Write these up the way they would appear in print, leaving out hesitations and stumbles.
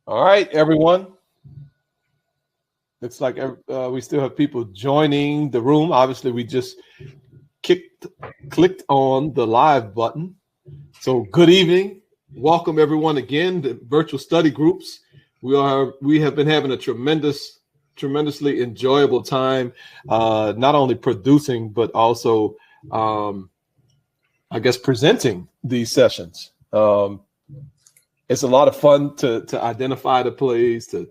All right, everyone. Looks like we still have people joining the room. Obviously, we just clicked on the live button. So, good evening. Welcome everyone again to virtual study groups. We have been having a tremendously enjoyable time, not only producing but also, presenting these sessions. It's a lot of fun to identify the plays, to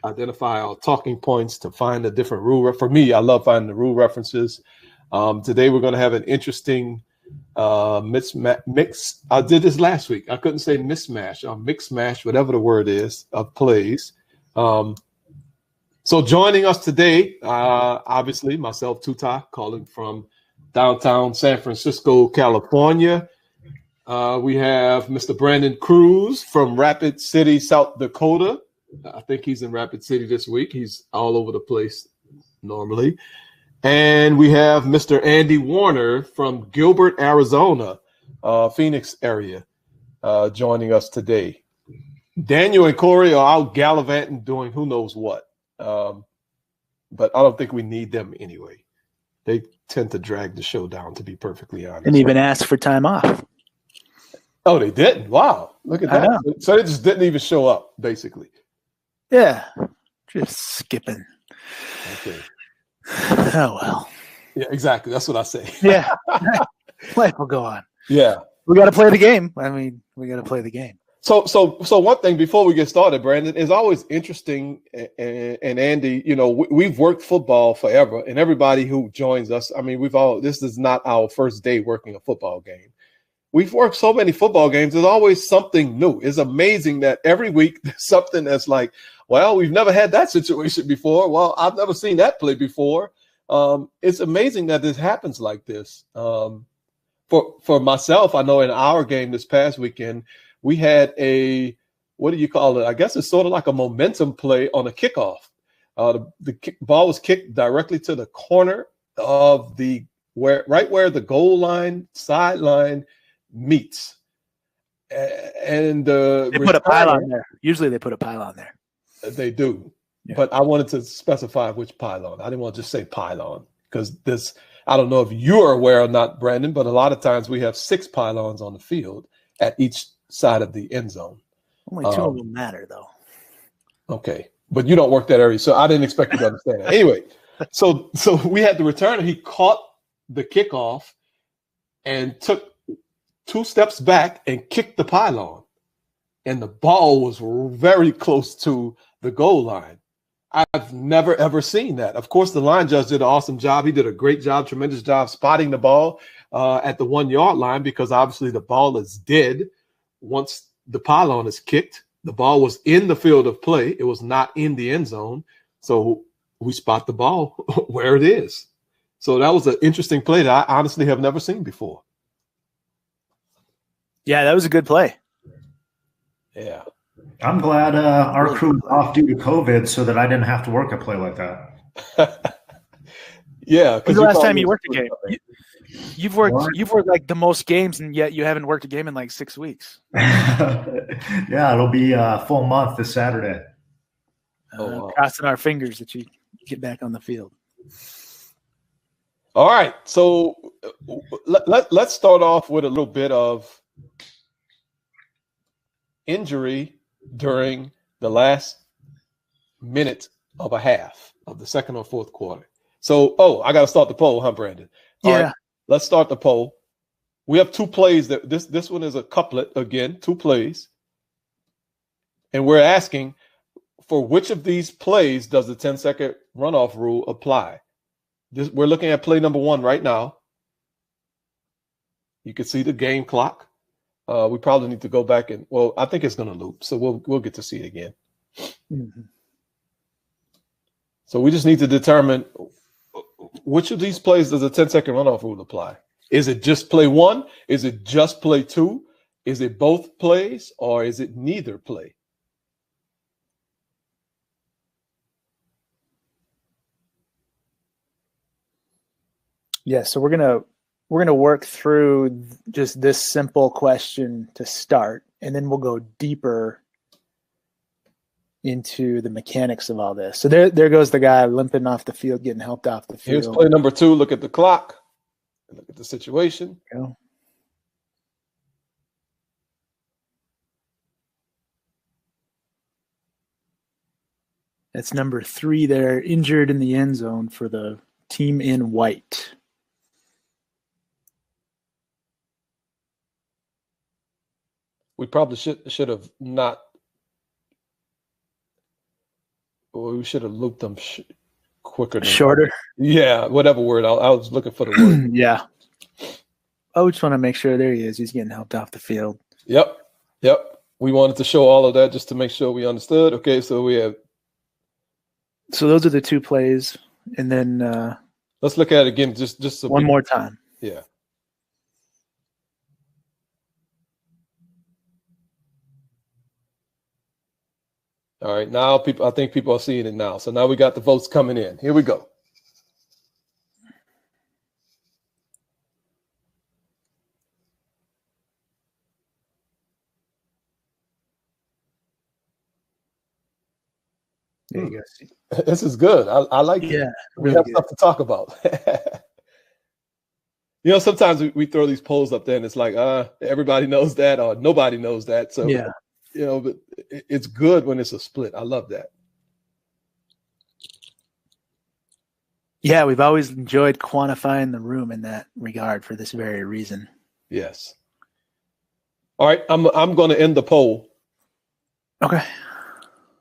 identify our talking points, to find the different rule. For me, I love finding the rule references. Today, we're going to have an interesting mix. I did this last week. I couldn't say mismatch or mix mash, whatever the word is, of plays. So joining us today, obviously, myself, Tuta, calling from downtown San Francisco, California. We have Mr. Brandon Cruz from Rapid City, South Dakota. I think he's in Rapid City this week. He's all over the place normally. And we have Mr. Andy Warner from Gilbert, Arizona, Phoenix area, joining us today. Daniel and Corey are out gallivanting, doing who knows what. But I don't think we need them anyway. They tend to drag the show down, to be perfectly honest. And even ask for time off. Oh, they didn't? Wow. Look at that. So they just didn't even show up, basically. Yeah. Just skipping. Okay. Oh, well. Yeah, exactly. That's what I say. Yeah. Life will go on. Yeah. We got to play the game. I mean, we got to play the game. So one thing before we get started, Brandon, is always interesting, and Andy, we've worked football forever, and everybody who joins us, I mean, this is not our first day working a football game. We've worked so many football games. There's always something new. It's amazing that every week there's something that's like, well, we've never had that situation before. Well, I've never seen that play before. It's amazing that this happens like this. For myself, I know in our game this past weekend, we had what do you call it? I guess it's sort of like a momentum play on a kickoff. The ball was kicked directly to the corner of right where the goal line, sideline meets. And they put a pylon there. Usually they put a pylon there. They do. Yeah. But I wanted to specify which pylon. I didn't want to just say pylon because I don't know if you're aware or not, Brandon, but a lot of times we have 6 pylons on the field at each side of the end zone. Only 2 of them matter, though. Okay. But you don't work that area, so I didn't expect you to understand that. Anyway, so we had the returner. He caught the kickoff and took 2 steps back and kicked the pylon. And the ball was very close to the goal line. I've never, ever seen that. Of course, the line judge did an awesome job. He did a great job, tremendous job spotting the ball at the 1-yard line because obviously the ball is dead once the pylon is kicked. The ball was in the field of play. It was not in the end zone. So we spot the ball where it is. So that was an interesting play that I honestly have never seen before. Yeah, that was a good play. Yeah. I'm glad our crew was off due to COVID so that I didn't have to work a play like that. Yeah. When's the last time you worked a game? You've worked like the most games, and yet you haven't worked a game in like 6 weeks. Yeah, it'll be a full month this Saturday. Crossing our fingers that you get back on the field. All right. So let's start off with a little bit of injury during the last minute of a half of the second or fourth quarter. So, I got to start the poll, huh, Brandon? All yeah. Right, let's start the poll. We have 2 plays. That this one is a couplet again, 2 plays. And we're asking for which of these plays does the 10-second runoff rule apply? We're looking at play number 1 right now. You can see the game clock. We probably need to go back and, I think it's going to loop, so we'll get to see it again. Mm-hmm. So we just need to determine which of these plays does the 10-second runoff rule apply. Is it just play 1? Is it just play 2? Is it both plays, or is it neither play? Yeah, so we're gonna work through just this simple question to start, and then we'll go deeper into the mechanics of all this. So there goes the guy limping off the field, getting helped off the field. Here's play number 2. Look at the clock. Look at the situation. Go. That's number 3 there, injured in the end zone for the team in white. We probably should have not. Well, we should have looped them quicker. Shorter? Yeah, whatever word. I was looking for the word. Yeah. I just want to make sure. There he is. He's getting helped off the field. Yep. We wanted to show all of that just to make sure we understood. Okay, so we have. So those are the 2 plays. And then let's look at it again just so one more time. Yeah. All right, now I think people are seeing it now. So now we got the votes coming in. Here we go. There you go. This is good. I like it. Yeah. We Really have good. stuff to talk about. Sometimes we throw these polls up there and it's like, everybody knows that or nobody knows that. So, Yeah. But it's good when it's a split. I love that. Yeah, we've always enjoyed quantifying the room in that regard for this very reason. Yes. All right, I'm going to end the poll. Okay.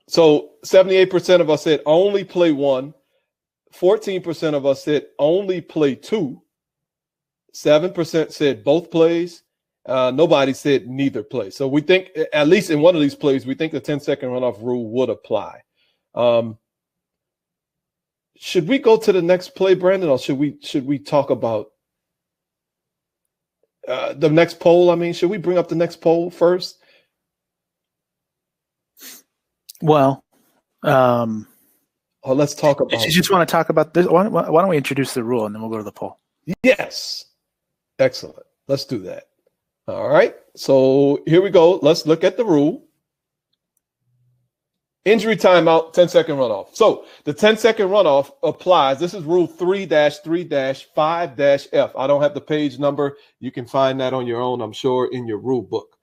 So 78% of us said only play 1. 14% of us said only play 2. 7% said both plays. Nobody said neither play. So we think, at least in one of these plays, we think the 10-second runoff rule would apply. Should we go to the next play, Brandon, or should we talk about the next poll? I mean, should we bring up the next poll first? Well, or let's talk about. You just want to talk about this? Why don't we introduce the rule and then we'll go to the poll? Yes. Excellent. Let's do that. All right. So here we go. Let's look at the rule. Injury timeout, 10-second runoff. So the 10-second runoff applies. This is rule 3-3-5-F. I don't have the page number. You can find that on your own, I'm sure, in your rule book.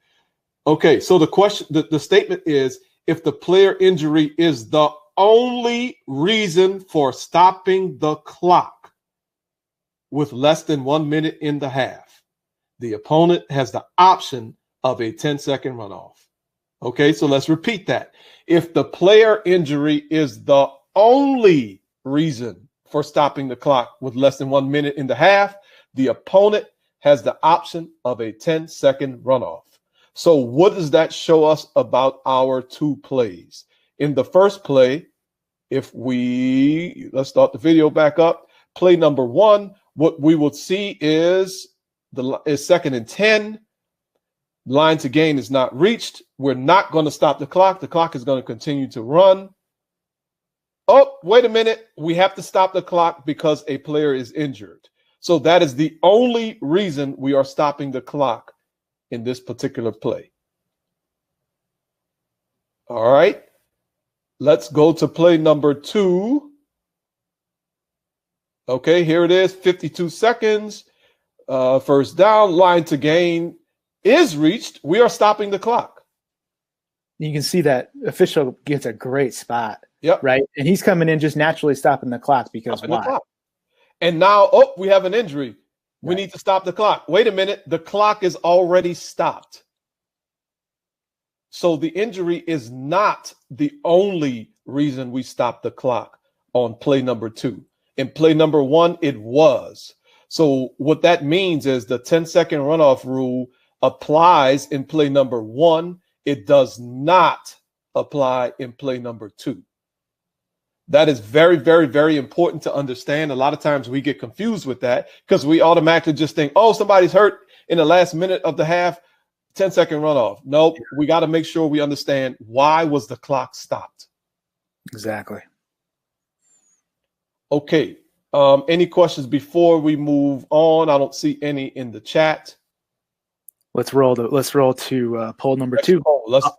Okay. So the question, the statement is, if the player injury is the only reason for stopping the clock with less than 1 minute in the half, the opponent has the option of a 10-second runoff. Okay, so let's repeat that. If the player injury is the only reason for stopping the clock with less than 1 minute in the half, the opponent has the option of a 10-second runoff. So what does that show us about our 2 plays? In the first play, let's start the video back up. Play number 1, what we will see is second and 10. Line to gain is not reached. We're not going to stop the clock. The clock is going to continue to run. Oh, wait a minute. We have to stop the clock because a player is injured. So that is the only reason we are stopping the clock in this particular play. All right. Let's go to play number 2. Okay, here it is. 52 seconds. First down, line to gain is reached. We are stopping the clock. You can see that official gets a great spot. Yep. Right. And he's coming in just naturally stopping the clock because why? And now, we have an injury. We need to stop the clock. Wait a minute. The clock is already stopped. So the injury is not the only reason we stopped the clock on play number 2. In play number 1, it was. So what that means is the 10-second runoff rule applies in play number 1. It does not apply in play number 2. That is very, very, very important to understand. A lot of times we get confused with that because we automatically just think, somebody's hurt in the last minute of the half, 10-second runoff. Nope. We got to make sure we understand why was the clock stopped. Exactly. Okay. Any questions before we move on? I don't see any in the chat. Let's roll to poll number 2.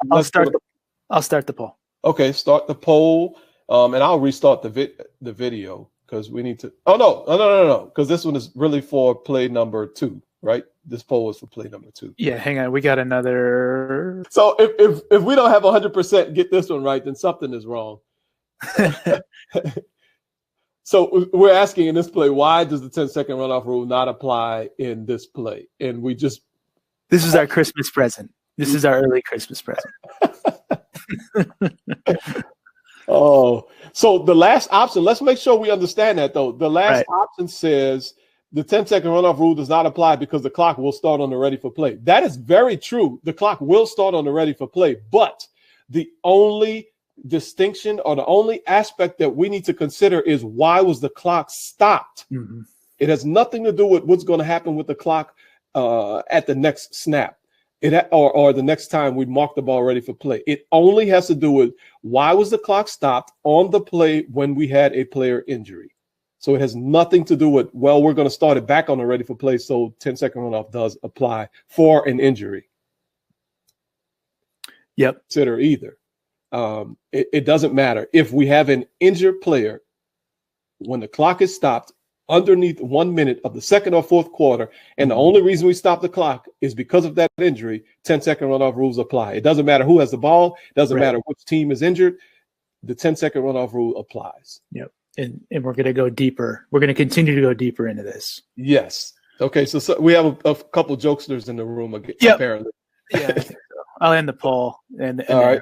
I'll start the poll. Okay, start the poll, and I'll restart the video because we need to. Oh no, because this one is really for play number 2, right? This poll is for play number 2. Yeah, hang on. We got another. So if we don't have 100% get this one right, then something is wrong. So we're asking in this play, why does the 10-second runoff rule not apply in this play? And we just This is our Christmas present. This is our early Christmas present. Oh, so the last option, let's make sure we understand that though. The last option says the 10-second runoff rule does not apply because the clock will start on the ready for play. That is very true. The clock will start on the ready for play, but the only distinction or the only aspect that we need to consider is why was the clock stopped? Mhm. It has nothing to do with what's going to happen with the clock at the next snap. Or the next time we mark the ball ready for play. It only has to do with why was the clock stopped on the play when we had a player injury. So it has nothing to do with, well, we're going to start it back on the ready for play, so 10-second runoff does apply for an injury. Yep. Consider either. It doesn't matter. If we have an injured player, when the clock is stopped, underneath 1 minute of the second or fourth quarter, and the only reason we stop the clock is because of that injury, 10-second runoff rules apply. It doesn't matter who has the ball, doesn't matter which team is injured, the 10-second runoff rule applies. Yep. And we're going to go deeper. We're going to continue to go deeper into this. Yes. Okay, so we have a couple jokesters in the room apparently. Yeah, I think so. I'll end the poll. And all right.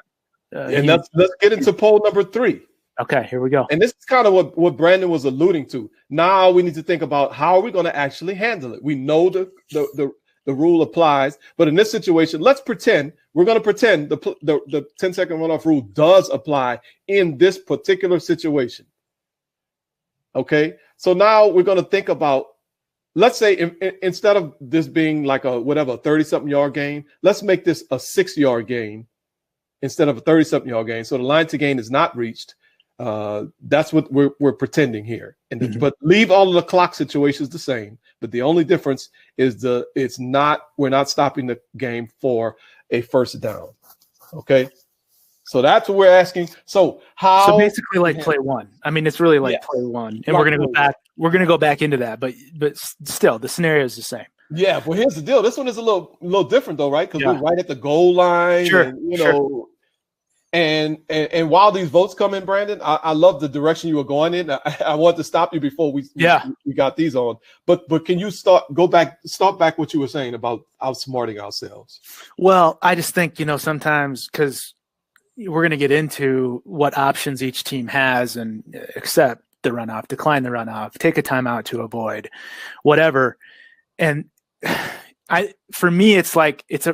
And let's get into poll number 3. Okay, here we go. And this is kind of what Brandon was alluding to. Now we need to think about how are we going to actually handle it. We know the rule applies, but in this situation, we're going to pretend the 10-second runoff rule does apply in this particular situation. Okay, so now we're going to think about, let's say instead of this being like a 30-something yard gain, let's make this a 6-yard gain instead of a 30-something yard gain. So the line to gain is not reached. That's what we're pretending here, but leave all of the clock situations the same. But the only difference is we're not stopping the game for a first down. Okay, so that's what we're asking. So basically like play one. I mean, it's really like play one, and we're gonna go back. We're gonna go back into that, but still, the scenario is the same. Yeah, well, here's the deal. This one is a little different though, right? Because we're right at the goal line. Sure, and, you know. And while these votes come in, Brandon, I love the direction you were going in. I want to stop you before we got these on. But can you start back what you were saying about outsmarting ourselves? Well, I just think, sometimes because we're going to get into what options each team has and accept the runoff, decline the runoff, take a timeout to avoid, whatever. And for me, it's like it's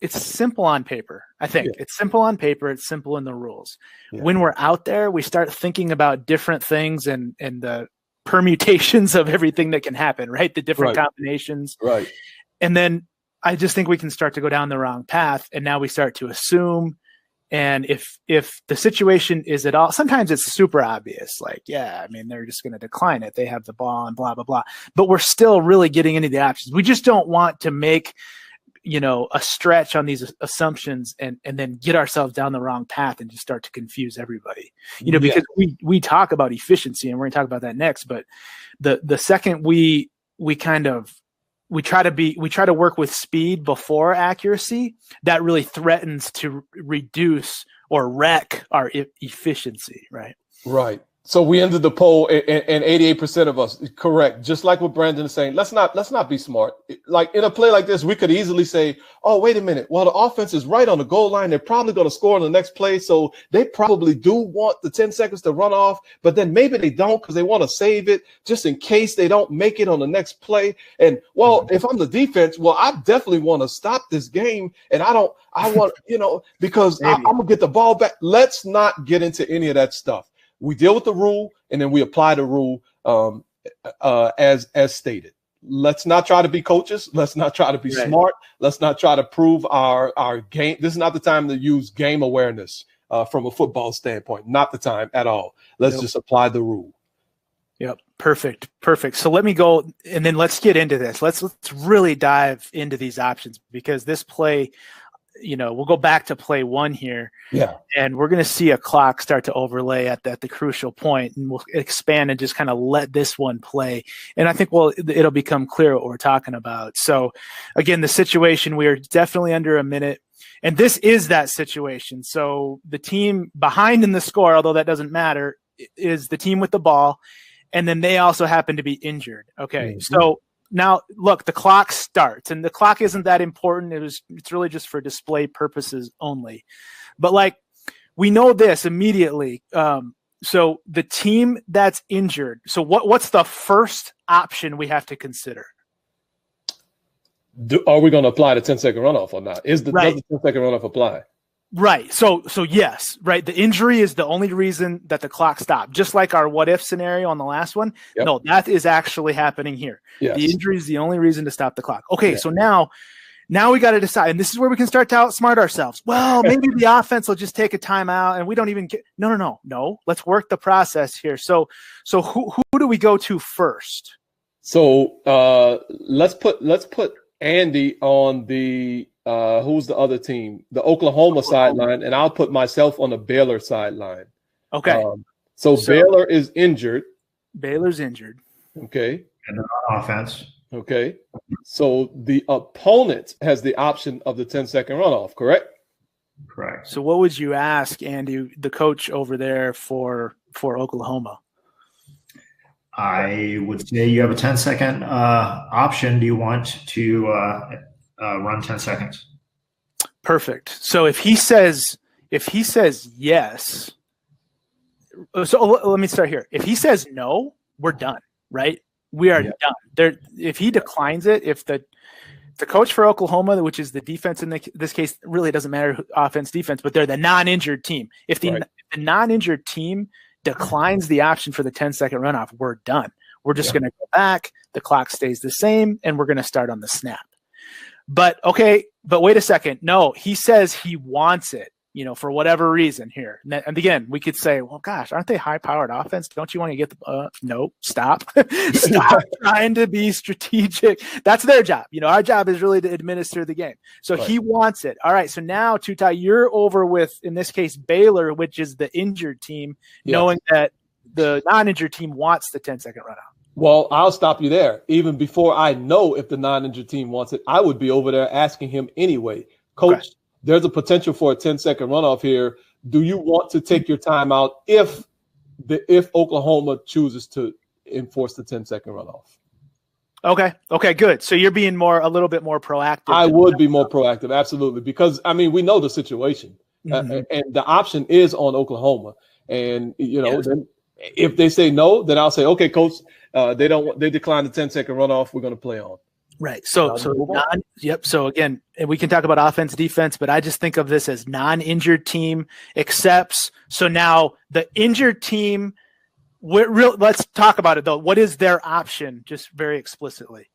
simple on paper. I think it's simple on paper. It's simple in the rules. Yeah. When we're out there, we start thinking about different things and the permutations of everything that can happen, right? The different combinations. Right. And then I just think we can start to go down the wrong path. And now we start to assume. And if the situation is at all, sometimes it's super obvious. Like, they're just going to decline it. They have the ball and blah, blah, blah. But we're still really getting into the options. We just don't want to make a stretch on these assumptions and then get ourselves down the wrong path and just start to confuse everybody, because we talk about efficiency and we're going to talk about that next. But the second we try to work with speed before accuracy, that really threatens to reduce or wreck our efficiency. Right. Right. So we ended the poll and 88% of us correct. Just like what Brandon is saying, let's not be smart. Like in a play like this, we could easily say, oh, wait a minute. Well, the offense is right on the goal line. They're probably going to score on the next play. So they probably do want the 10 seconds to run off, but then maybe they don't because they want to save it just in case they don't make it on the next play. And if I'm the defense, I definitely want to stop this game. And I want, because I'm going to get the ball back. Let's not get into any of that stuff. We deal with the rule, and then we apply the rule as stated. Let's not try to be coaches. Let's not try to be smart. Let's not try to prove our game. This is not the time to use game awareness from a football standpoint. Not the time at all. Let's just apply the rule. Yep. Perfect. So let me go, and then let's get into this. Let's really dive into these options because this play, we'll go back to play one here. Yeah. And we're going to see a clock start to overlay at the crucial point, and we'll expand and just kind of let this one play. And I think, it'll become clear what we're talking about. So again, the situation, we are definitely under a minute, and this is that situation. So the team behind in the score, although that doesn't matter, is the team with the ball. And then they also happen to be injured. Okay. Mm-hmm. So now look, the clock starts, and the clock isn't that important. It's really just for display purposes only. But we know this immediately. So the team that's injured. So what's the first option we have to consider? Are we going to apply the 10-second runoff or not? Does the 10-second runoff apply? Right. So yes, right. The injury is the only reason that the clock stopped. Just like our what if scenario on the last one. Yep. No, that is actually happening here. Yes. The injury is the only reaon to stop the clock. Okay. Yeah. So now we got to decide, and this is where we can start to outsmart ourselves. Well, maybe the offense will just take a timeout and we don't even get, no. Let's work the process here. So who do we go to first? So let's put Andy on the, who's the other team? The Oklahoma sideline, and I'll put myself on the Baylor sideline. Okay. So Baylor is injured. Baylor's injured. Okay. And they're on offense. Okay. So the opponent has the option of the 10-second runoff, correct? Correct. So what would you ask, Andy, the coach over there for Oklahoma? I would say you have a 10-second option. Do you want to run 10 seconds? Perfect. So if he says yes, so let me start here. If he says no, we're done, right? We are done. There. If he declines it, if the coach for Oklahoma, which is the defense in this case, really doesn't matter offense, defense, but they're the non-injured team. If the non-injured team declines the option for the 10-second runoff, we're done. We're just going to go back. The clock stays the same, and we're going to start on the snap. But wait a second. No, he says he wants it, for whatever reason here. And again, we could say, well, gosh, aren't they high-powered offense? Don't you want to get the no, stop. Stop trying to be strategic. That's their job. Our job is really to administer the game. So he wants it. All right, so now, Tutai, you're over with, in this case, Baylor, which is the injured team, knowing that the non-injured team wants the 10-second runout. Well, I'll stop you there. Even before I know if the non-injured team wants it, I would be over there asking him anyway. Coach, there's a potential for a 10-second runoff here. Do you want to take your time out if Oklahoma chooses to enforce the 10-second runoff? Okay, good. So you're being a little bit more proactive. I would be more proactive, absolutely, because we know the situation, and the option is on Oklahoma. And then if they say no, then I'll say, okay, coach, they decline the 10-second runoff. We're going to play on. Right. So again, we can talk about offense, defense, but I just think of this as non-injured team accepts. So now the injured team, let's talk about it though. What is their option? Just very explicitly.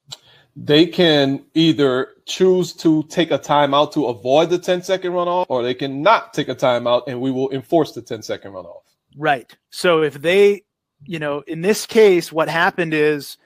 They can either choose to take a timeout to avoid the 10-second runoff, or they can not take a timeout and we will enforce the 10-second runoff. Right. So if they, in this case, what happened is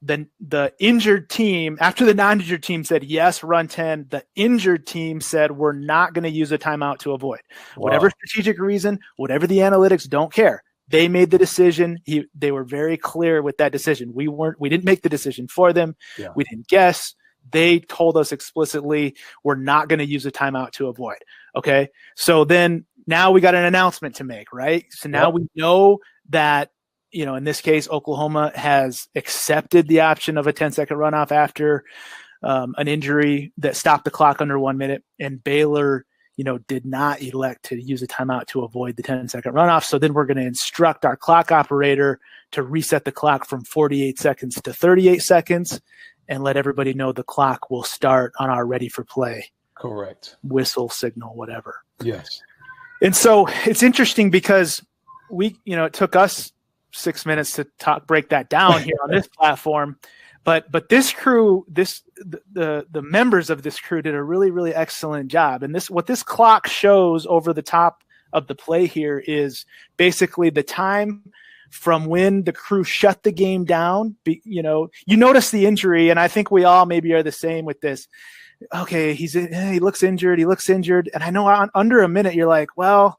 the injured team, after the non-injured team said, yes, run 10, the injured team said, we're not going to use a timeout to avoid. Wow. Whatever strategic reason, whatever the analytics, don't care. They made the decision. They were very clear with that decision. We didn't make the decision for them. Yeah. We didn't guess. They told us explicitly, we're not going to use a timeout to avoid. Okay. So then now we got an announcement to make, right? So now we know that, in this case, Oklahoma has accepted the option of a 10-second runoff after an injury that stopped the clock under 1 minute, and Baylor, did not elect to use a timeout to avoid the 10-second runoff. So then we're going to instruct our clock operator to reset the clock from 48 seconds to 38 seconds and let everybody know the clock will start on our ready for play. Correct. Whistle, signal, whatever. Yes. And so it's interesting because it took us 6 minutes to break that down here on this platform, but this crew, the members of this crew did a really, really excellent job. And what this clock shows over the top of the play here is basically the time from when the crew shut the game down. You notice the injury, and I think we all maybe are the same with this. okay, he looks injured. And I know under a minute, you're like, well,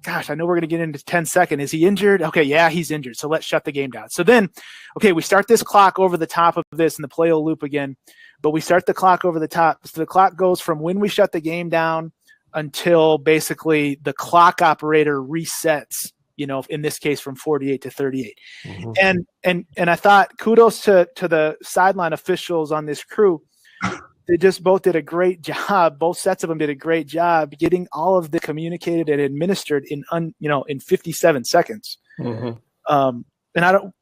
gosh, I know we're going to get into 10 seconds. Is he injured? Okay, yeah, he's injured. So let's shut the game down. So then, okay, we start this clock over the top of this, and the play will loop again. But we start the clock over the top. So the clock goes from when we shut the game down until basically the clock operator resets, in this case from 48 to 38. Mm-hmm. And I thought kudos to the sideline officials on this crew. They just both did a great job. Both sets of them did a great job getting all of the communicated and administered in 57 seconds. Mm-hmm. And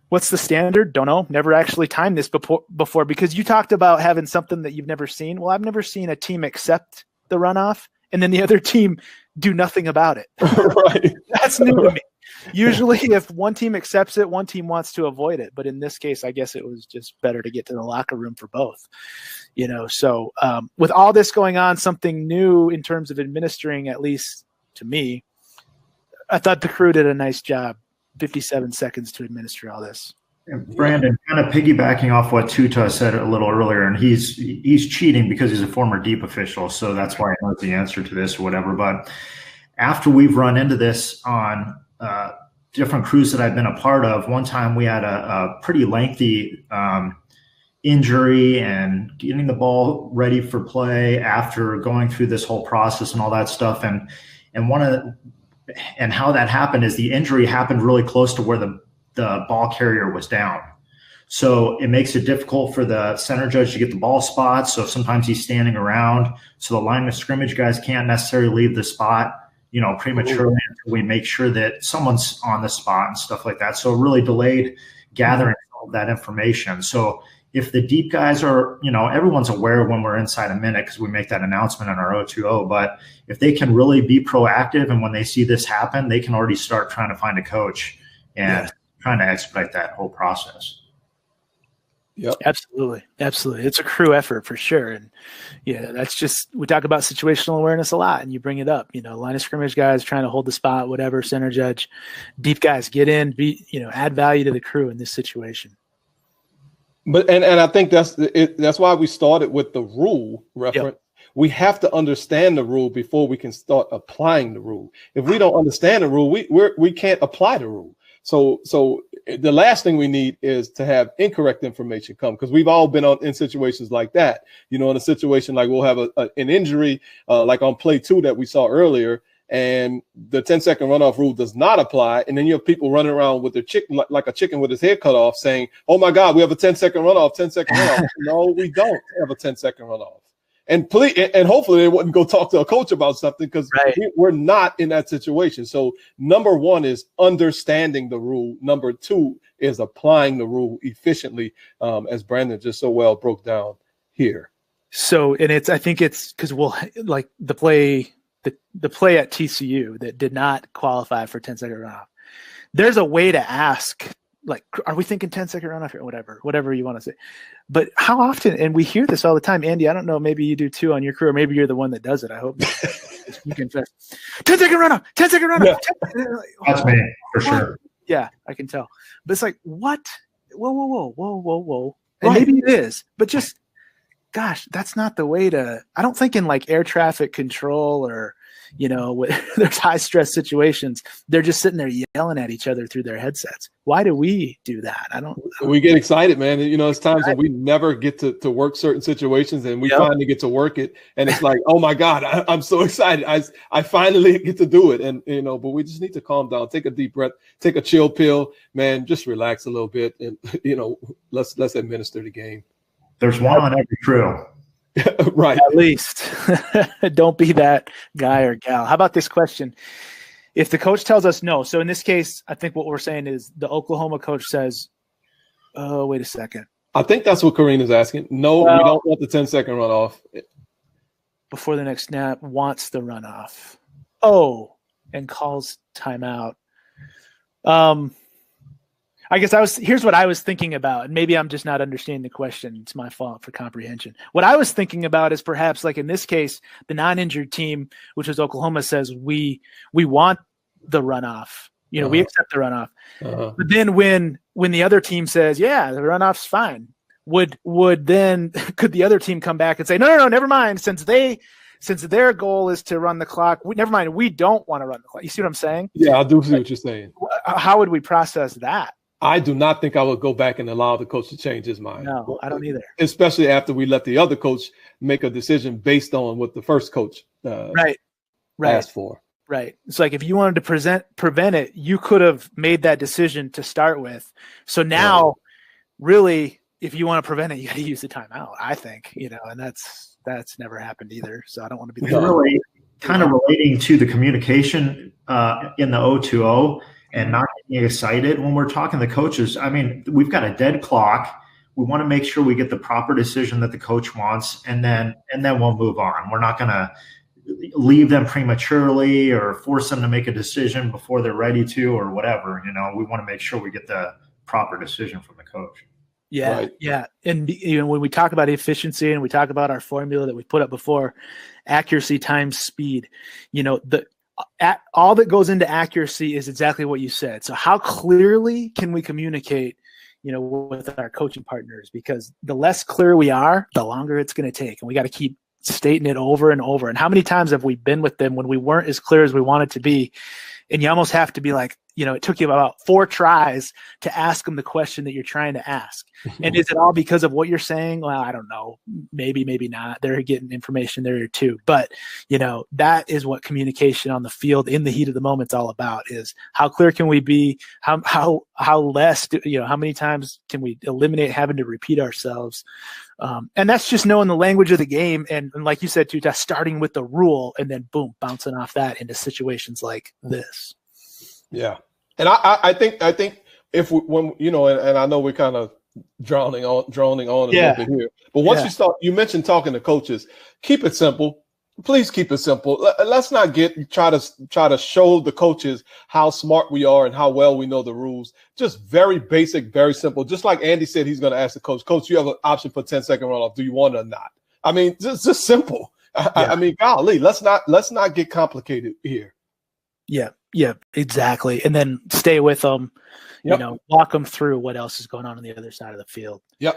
what's the standard? Don't know. Never actually timed this before because you talked about having something that you've never seen. Well, I've never seen a team accept the runoff and then the other team do nothing about it. Right. That's new to me. Usually if one team accepts it, one team wants to avoid it. But in this case, I guess it was just better to get to the locker room for both. So with all this going on, something new in terms of administering, at least to me, I thought the crew did a nice job. 57 seconds to administer all this. Brandon, kind of piggybacking off what Tuta said a little earlier, and he's cheating because he's a former deep official, so that's why he knows the answer to this or whatever. But after we've run into this on different crews that I've been a part of, one time we had a pretty lengthy injury and getting the ball ready for play after going through this whole process and all that stuff, and how that happened is the injury happened really close to where the ball carrier was down. So it makes it difficult for the center judge to get the ball spot. So sometimes he's standing around. So the line of scrimmage guys can't necessarily leave the spot, prematurely until we make sure that someone's on the spot and stuff like that. So it really delayed gathering all of that information. So if the deep guys are, everyone's aware when we're inside a minute because we make that announcement on our O2O, but if they can really be proactive and when they see this happen, they can already start trying to find a coach and trying to expedite that whole process. Yep. Absolutely. It's a crew effort for sure. And that's just, we talk about situational awareness a lot and you bring it up, line of scrimmage guys trying to hold the spot, whatever, center judge, deep guys get in, add value to the crew in this situation. But and I think that's why we started with the rule reference. Yep. We have to understand the rule before we can start applying the rule. If we don't understand the rule, we can't apply the rule. So the last thing we need is to have incorrect information come, because we've all been in situations like that. In a situation like we'll have an injury like on play 2 that we saw earlier, and the 10-second runoff rule does not apply. And then you have people running around with their chicken, like a chicken with his head cut off, saying, oh, my God, we have a 10-second runoff, 10-second runoff. No, we don't have a 10-second runoff. And hopefully they wouldn't go talk to a coach about something because we're not in that situation. So number one is understanding the rule. Number 2 is applying the rule efficiently, as Brandon just so well broke down here. So, and I think it's because the play at TCU that did not qualify for 10-second runoff. There's a way to ask, like, are we thinking 10-second runoff or whatever you want to say? But how often, and we hear this all the time, Andy, I don't know, maybe you do too on your crew, or maybe you're the one that does it. I hope you confess. 10-second runoff, 10-second runoff. Yeah. That's me, for sure. Yeah, I can tell. But it's like, what? Whoa. And maybe it is, but just, gosh, that's not the way to, I don't think in like air traffic control or, there's high stress situations, they're just sitting there yelling at each other through their headsets. Why do we do that? We get excited, man. It's times when we never get to work certain situations and we finally get to work it. And it's like, oh my God, I'm so excited. I finally get to do it. And, but we just need to calm down, take a deep breath, take a chill pill, man, just relax a little bit. And, let's administer the game. There's one on every crew. Right. At least. Don't be that guy or gal. How about this question? If the coach tells us no, so in this case, I think what we're saying is the Oklahoma coach says, oh, wait a second. I think that's what Karina's asking. No, we don't want the 10-second runoff. Before the next snap, wants the runoff. Oh, and calls timeout. I guess here's what I was thinking about, and maybe I'm just not understanding the question. It's my fault for comprehension. What I was thinking about is perhaps like in this case, the non-injured team, which was Oklahoma, says we want the runoff. We accept the runoff. But then when the other team says, yeah, the runoff's fine, would then could the other team come back and say, no, never mind, since their goal is to run the clock, never mind, we don't want to run the clock. You see what I'm saying? Yeah, I do see what you're saying. How would we process that? I do not think I would go back and allow the coach to change his mind. No, I don't either. Especially after we let the other coach make a decision based on what the first coach asked for. Right. It's like if you wanted to prevent it, you could have made that decision to start with. So now, really, if you want to prevent it, you got to use the timeout, I think, and that's never happened either. So I don't want to be the really kind of relating to the communication in the O2O and not getting excited when we're talking to the coaches. I mean, we've got a dead clock. We want to make sure we get the proper decision that the coach wants, and then we'll move on. We're not going to leave them prematurely or force them to make a decision before they're ready to or whatever. We want to make sure we get the proper decision from the coach. Yeah. Right. Yeah. And when we talk about efficiency and we talk about our formula that we put up before, accuracy times speed, all that goes into accuracy is exactly what you said. So how clearly can we communicate, with our coaching partners? Because the less clear we are, the longer it's going to take. And we got to keep stating it over and over. And how many times have we been with them when we weren't as clear as we wanted to be? And you almost have to be like, it took you about 4 tries to ask them the question that you're trying to ask. And is it all because of what you're saying? Well, I don't know. Maybe, maybe not. They're getting information there too. But, that is what communication on the field in the heat of the moment is all about, is how clear can we be? How less, how many times can we eliminate having to repeat ourselves? And that's just knowing the language of the game. And like you said, too, starting with the rule and then boom, bouncing off that into situations like this. Yeah. And I think if and I know we're kind of droning on a little bit here, but once you mentioned talking to coaches, keep it simple. Please keep it simple. Let's not try to show the coaches how smart we are and how well we know the rules. Just very basic, very simple. Just like Andy said, he's going to ask the coach, you have an option for 10-second runoff. Do you want it or not? I mean, just simple. I mean, golly, let's not get complicated here. Yeah, exactly. And then stay with them, walk them through what else is going on the other side of the field. Yep.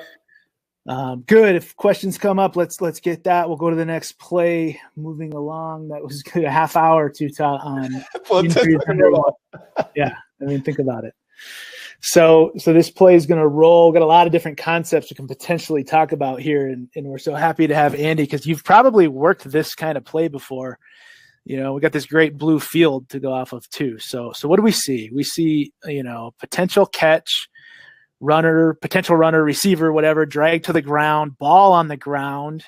Good. If questions come up, let's get that. We'll go to the next play. Moving along, that was good. A half hour to talk on. Yeah, I mean, think about it. So this play is going to roll. Got a lot of different concepts we can potentially talk about here, and we're so happy to have Andy because you've probably worked this kind of play before. We got this great blue field to go off of too. So what do we see? We see, potential catch, potential runner, receiver, whatever, drag to the ground, ball on the ground.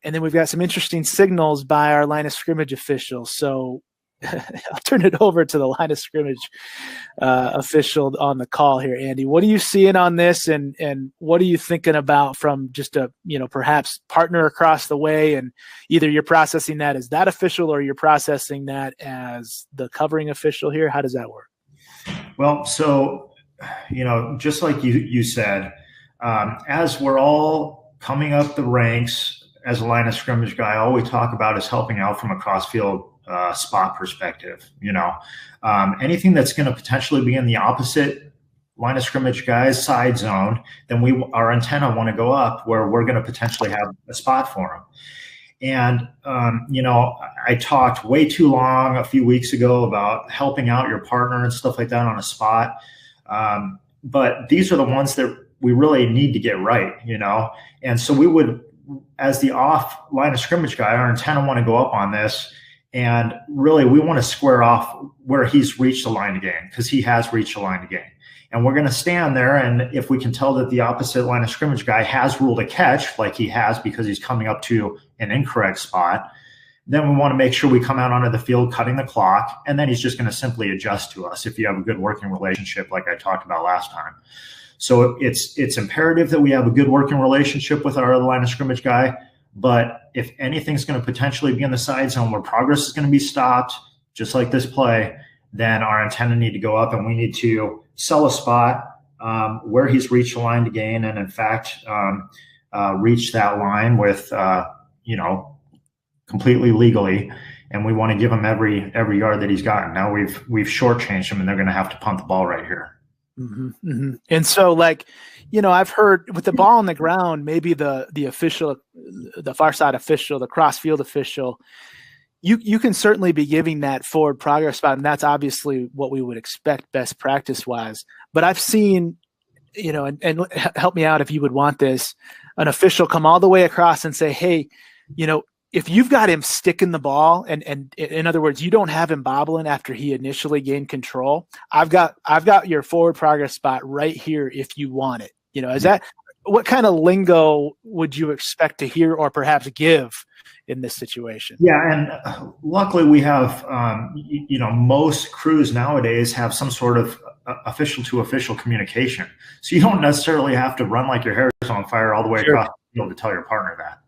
And then we've got some interesting signals by our line of scrimmage officials. So I'll turn it over to the line of scrimmage official on the call here, Andy. What are you seeing on this, and what are you thinking about from just a perhaps partner across the way, and either you're processing that as that official or you're processing that as the covering official here? How does that work? Well, so just like you said, as we're all coming up the ranks as a line of scrimmage guy, all we talk about is helping out from a cross-field spot perspective. Anything that's going to potentially be in the opposite line of scrimmage guy's side zone, then our antenna want to go up where we're going to potentially have a spot for them. And I talked way too long a few weeks ago about helping out your partner and stuff like that on a spot, but these are the ones that we really need to get right. And so we would, as the off line of scrimmage guy, our antenna want to go up on this. And really, we want to square off where he's reached the line to gain, because he has reached the line to gain. And we're going to stand there, and if we can tell that the opposite line of scrimmage guy has ruled a catch, like he has because he's coming up to an incorrect spot, then we want to make sure we come out onto the field cutting the clock, and then he's just going to simply adjust to us if you have a good working relationship like I talked about last time. So it's imperative that we have a good working relationship with our other line of scrimmage guy. But if anything's going to potentially be in the side zone where progress is going to be stopped, just like this play, then our antenna need to go up, and we need to sell a spot where he's reached the line to gain, and in fact reach that line with completely legally. And we want to give him every yard that he's gotten. Now we've shortchanged him, and they're going to have to punt the ball right here. Mm-hmm, mm-hmm. And so, like, I've heard with the ball on the ground, maybe the official, the far side official, the cross field official, you can certainly be giving that forward progress spot, and that's obviously what we would expect best practice wise. But I've seen, and help me out if you would want this, an official come all the way across and say, hey, if you've got him sticking the ball, and in other words, you don't have him bobbling after he initially gained control, I've got your forward progress spot right here if you want it. Is that, what kind of lingo would you expect to hear or perhaps give in this situation? Yeah, and luckily we have, most crews nowadays have some sort of official to official communication. So you don't necessarily have to run like your hair is on fire all the way across the field to tell your partner that,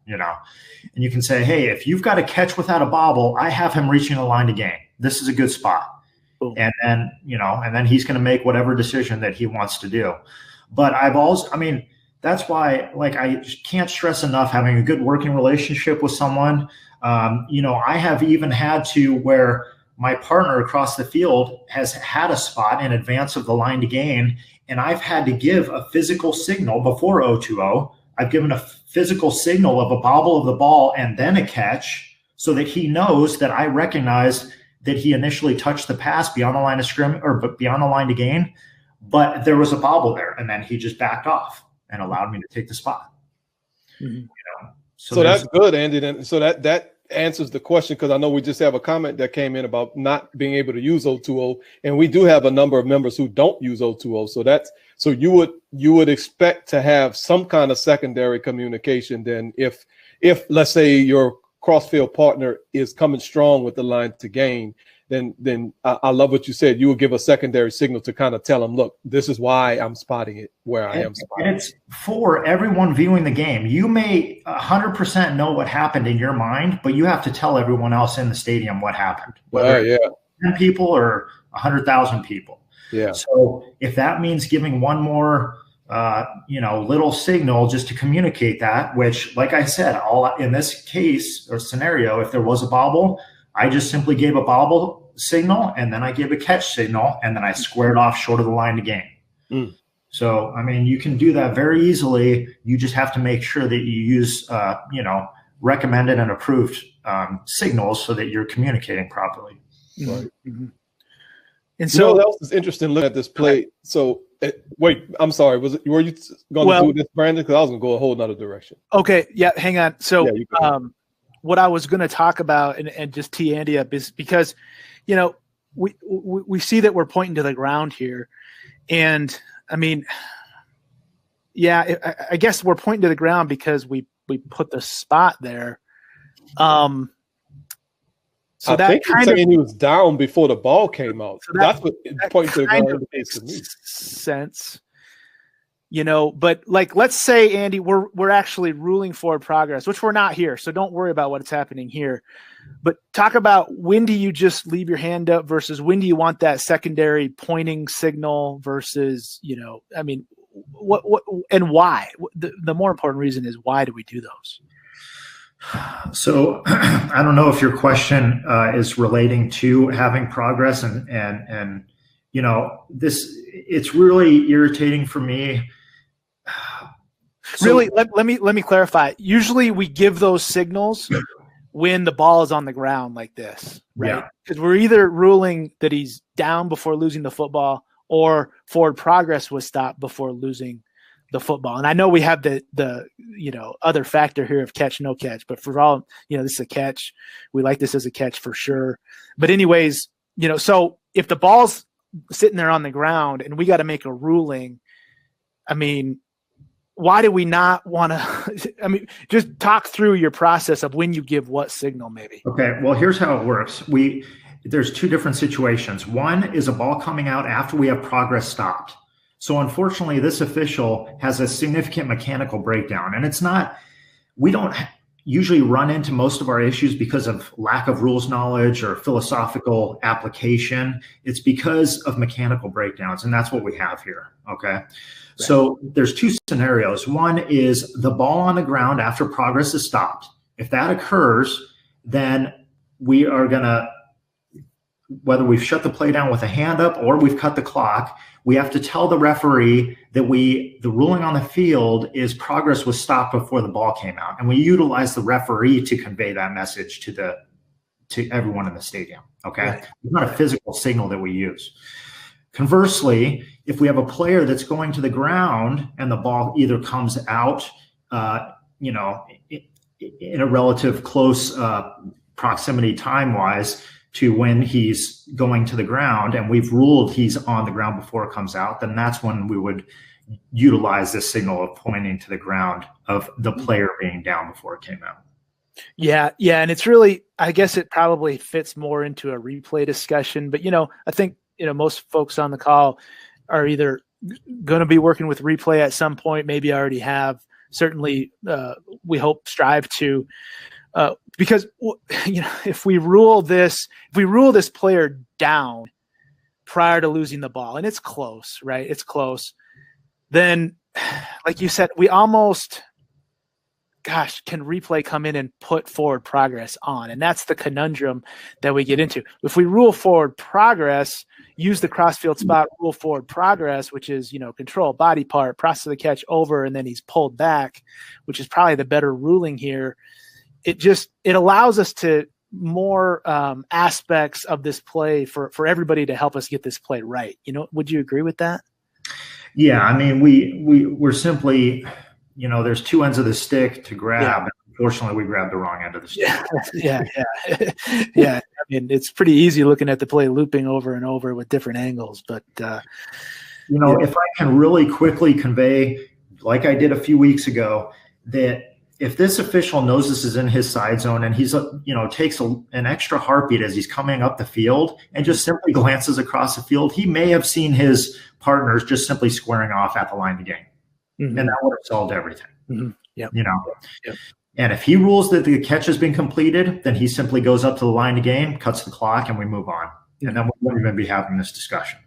and you can say, hey, if you've got a catch without a bobble, I have him reaching the line to gain. This is a good spot. Cool. And then he's going to make whatever decision that he wants to do. But that's why, like, I can't stress enough having a good working relationship with someone. I have even had to where my partner across the field has had a spot in advance of the line to gain, and I've had to give a physical signal before 0-2-0. I've given a physical signal of a bobble of the ball and then a catch so that he knows that I recognize that he initially touched the pass beyond the line of scrimmage or beyond the line to gain, but there was a bobble there, and then he just backed off and allowed me to take the spot. Mm-hmm. So that's good, Andy. Then so that answers the question, because I know we just have a comment that came in about not being able to use 0-2-0, and we do have a number of members who don't use 0-2-0. So you would expect to have some kind of secondary communication. Then if let's say your cross-field partner is coming strong with the line to gain, then I love what you said. You will give a secondary signal to kind of tell them, look, this is why I'm spotting it where I am spotting it. And it's for everyone viewing the game. You may 100% know what happened in your mind, but you have to tell everyone else in the stadium what happened. Whether 10 people or 100,000 people. Yeah. So if that means giving one more, little signal just to communicate that, which, like I said, in this case or scenario, if there was a bobble, I just simply gave a bobble signal, and then I gave a catch signal, and then I squared off short of the line to gain. Mm. So, you can do that very easily. You just have to make sure that you use, recommended and approved signals so that you're communicating properly. Right. Mm-hmm. And so, what else is interesting looking at this play? So, wait, I'm sorry. Were you going to do this, Brandon? Because I was going to go a whole nother direction. Okay, yeah, hang on. So, what I was going to talk about and just tee Andy up is because, we see that we're pointing to the ground here, and I guess we're pointing to the ground because we put the spot there. So I think you're saying he was down before the ball came out. So that's what pointing to the ground indicates to me. Sense. But like, let's say, Andy, we're actually ruling forward progress, which we're not here. So don't worry about what's happening here. But talk about, when do you just leave your hand up versus when do you want that secondary pointing signal versus, what and why? The more important reason is, why do we do those? So I don't know if your question is relating to having progress and this, it's really irritating for me. Really, let me clarify. Usually we give those signals when the ball is on the ground like this, right? Because we're either ruling that he's down before losing the football, or forward progress was stopped before losing the football. And I know we have the other factor here of catch, no catch, but for all, this is a catch. We like this as a catch for sure. But anyways, so if the ball's sitting there on the ground and we got to make a ruling, why do we not want to, just talk through your process of when you give what signal maybe. Okay. Well, here's how it works. There's two different situations. One is a ball coming out after we have progress stopped. So unfortunately, this official has a significant mechanical breakdown, and we don't usually run into most of our issues because of lack of rules knowledge or philosophical application. It's because of mechanical breakdowns, and that's what we have here. Okay. Right. So there's two scenarios. One is the ball on the ground after progress is stopped. If that occurs, then we are going to, whether we've shut the play down with a hand up or we've cut the clock, we have to tell the referee that the ruling on the field is progress was stopped before the ball came out. And we utilize the referee to convey that message to everyone in the stadium. Okay. Right. It's not a physical signal that we use. Conversely, if we have a player that's going to the ground and the ball either comes out, in a relative close proximity time-wise to when he's going to the ground, and we've ruled he's on the ground before it comes out, then that's when we would utilize this signal of pointing to the ground of the player being down before it came out. Yeah. And it's really, I guess it probably fits more into a replay discussion, but, I think, most folks on the call are either going to be working with replay at some point, maybe already have. Certainly, we hope strive to, because if we rule this player down prior to losing the ball, and it's close, right? It's close. Then, like you said, we almost, can replay come in and put forward progress on? And that's the conundrum that we get into. If we rule forward progress, use the crossfield spot, rule forward progress, which is, control, body part, process of the catch over, and then he's pulled back, which is probably the better ruling here. It allows us to more aspects of this play for everybody to help us get this play right. Would you agree with that? Yeah. I mean, we're simply, there's two ends of the stick to grab. Yeah. Unfortunately, we grabbed the wrong end of the stick. Yeah. I mean, it's pretty easy looking at the play looping over and over with different angles. But, if I can really quickly convey, like I did a few weeks ago, that if this official knows this is in his side zone and he's, takes an extra heartbeat as he's coming up the field and just simply glances across the field, he may have seen his partners just simply squaring off at the line of the game. Mm-hmm. And that would have solved everything. Mm-hmm. Yep. Yep. And if he rules that the catch has been completed, then he simply goes up to the line of the game, cuts the clock, and we move on. Mm-hmm. And then we won't even be having this discussion,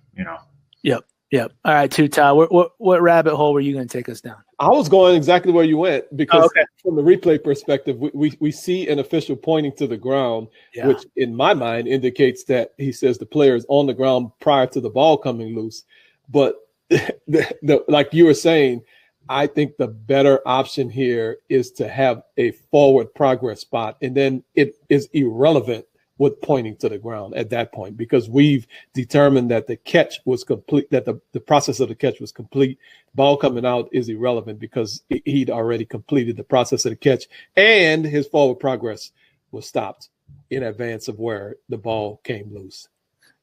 Yep. All right, Todd, what rabbit hole were you going to take us down? I was going exactly where you went because from the replay perspective, we see an official pointing to the ground, which in my mind indicates that he says the player is on the ground prior to the ball coming loose. But like you were saying, I think the better option here is to have a forward progress spot, and then it is irrelevant with pointing to the ground at that point, because we've determined that the catch was complete, that the process of the catch was complete. Ball coming out is irrelevant because he'd already completed the process of the catch, and his forward progress was stopped in advance of where the ball came loose.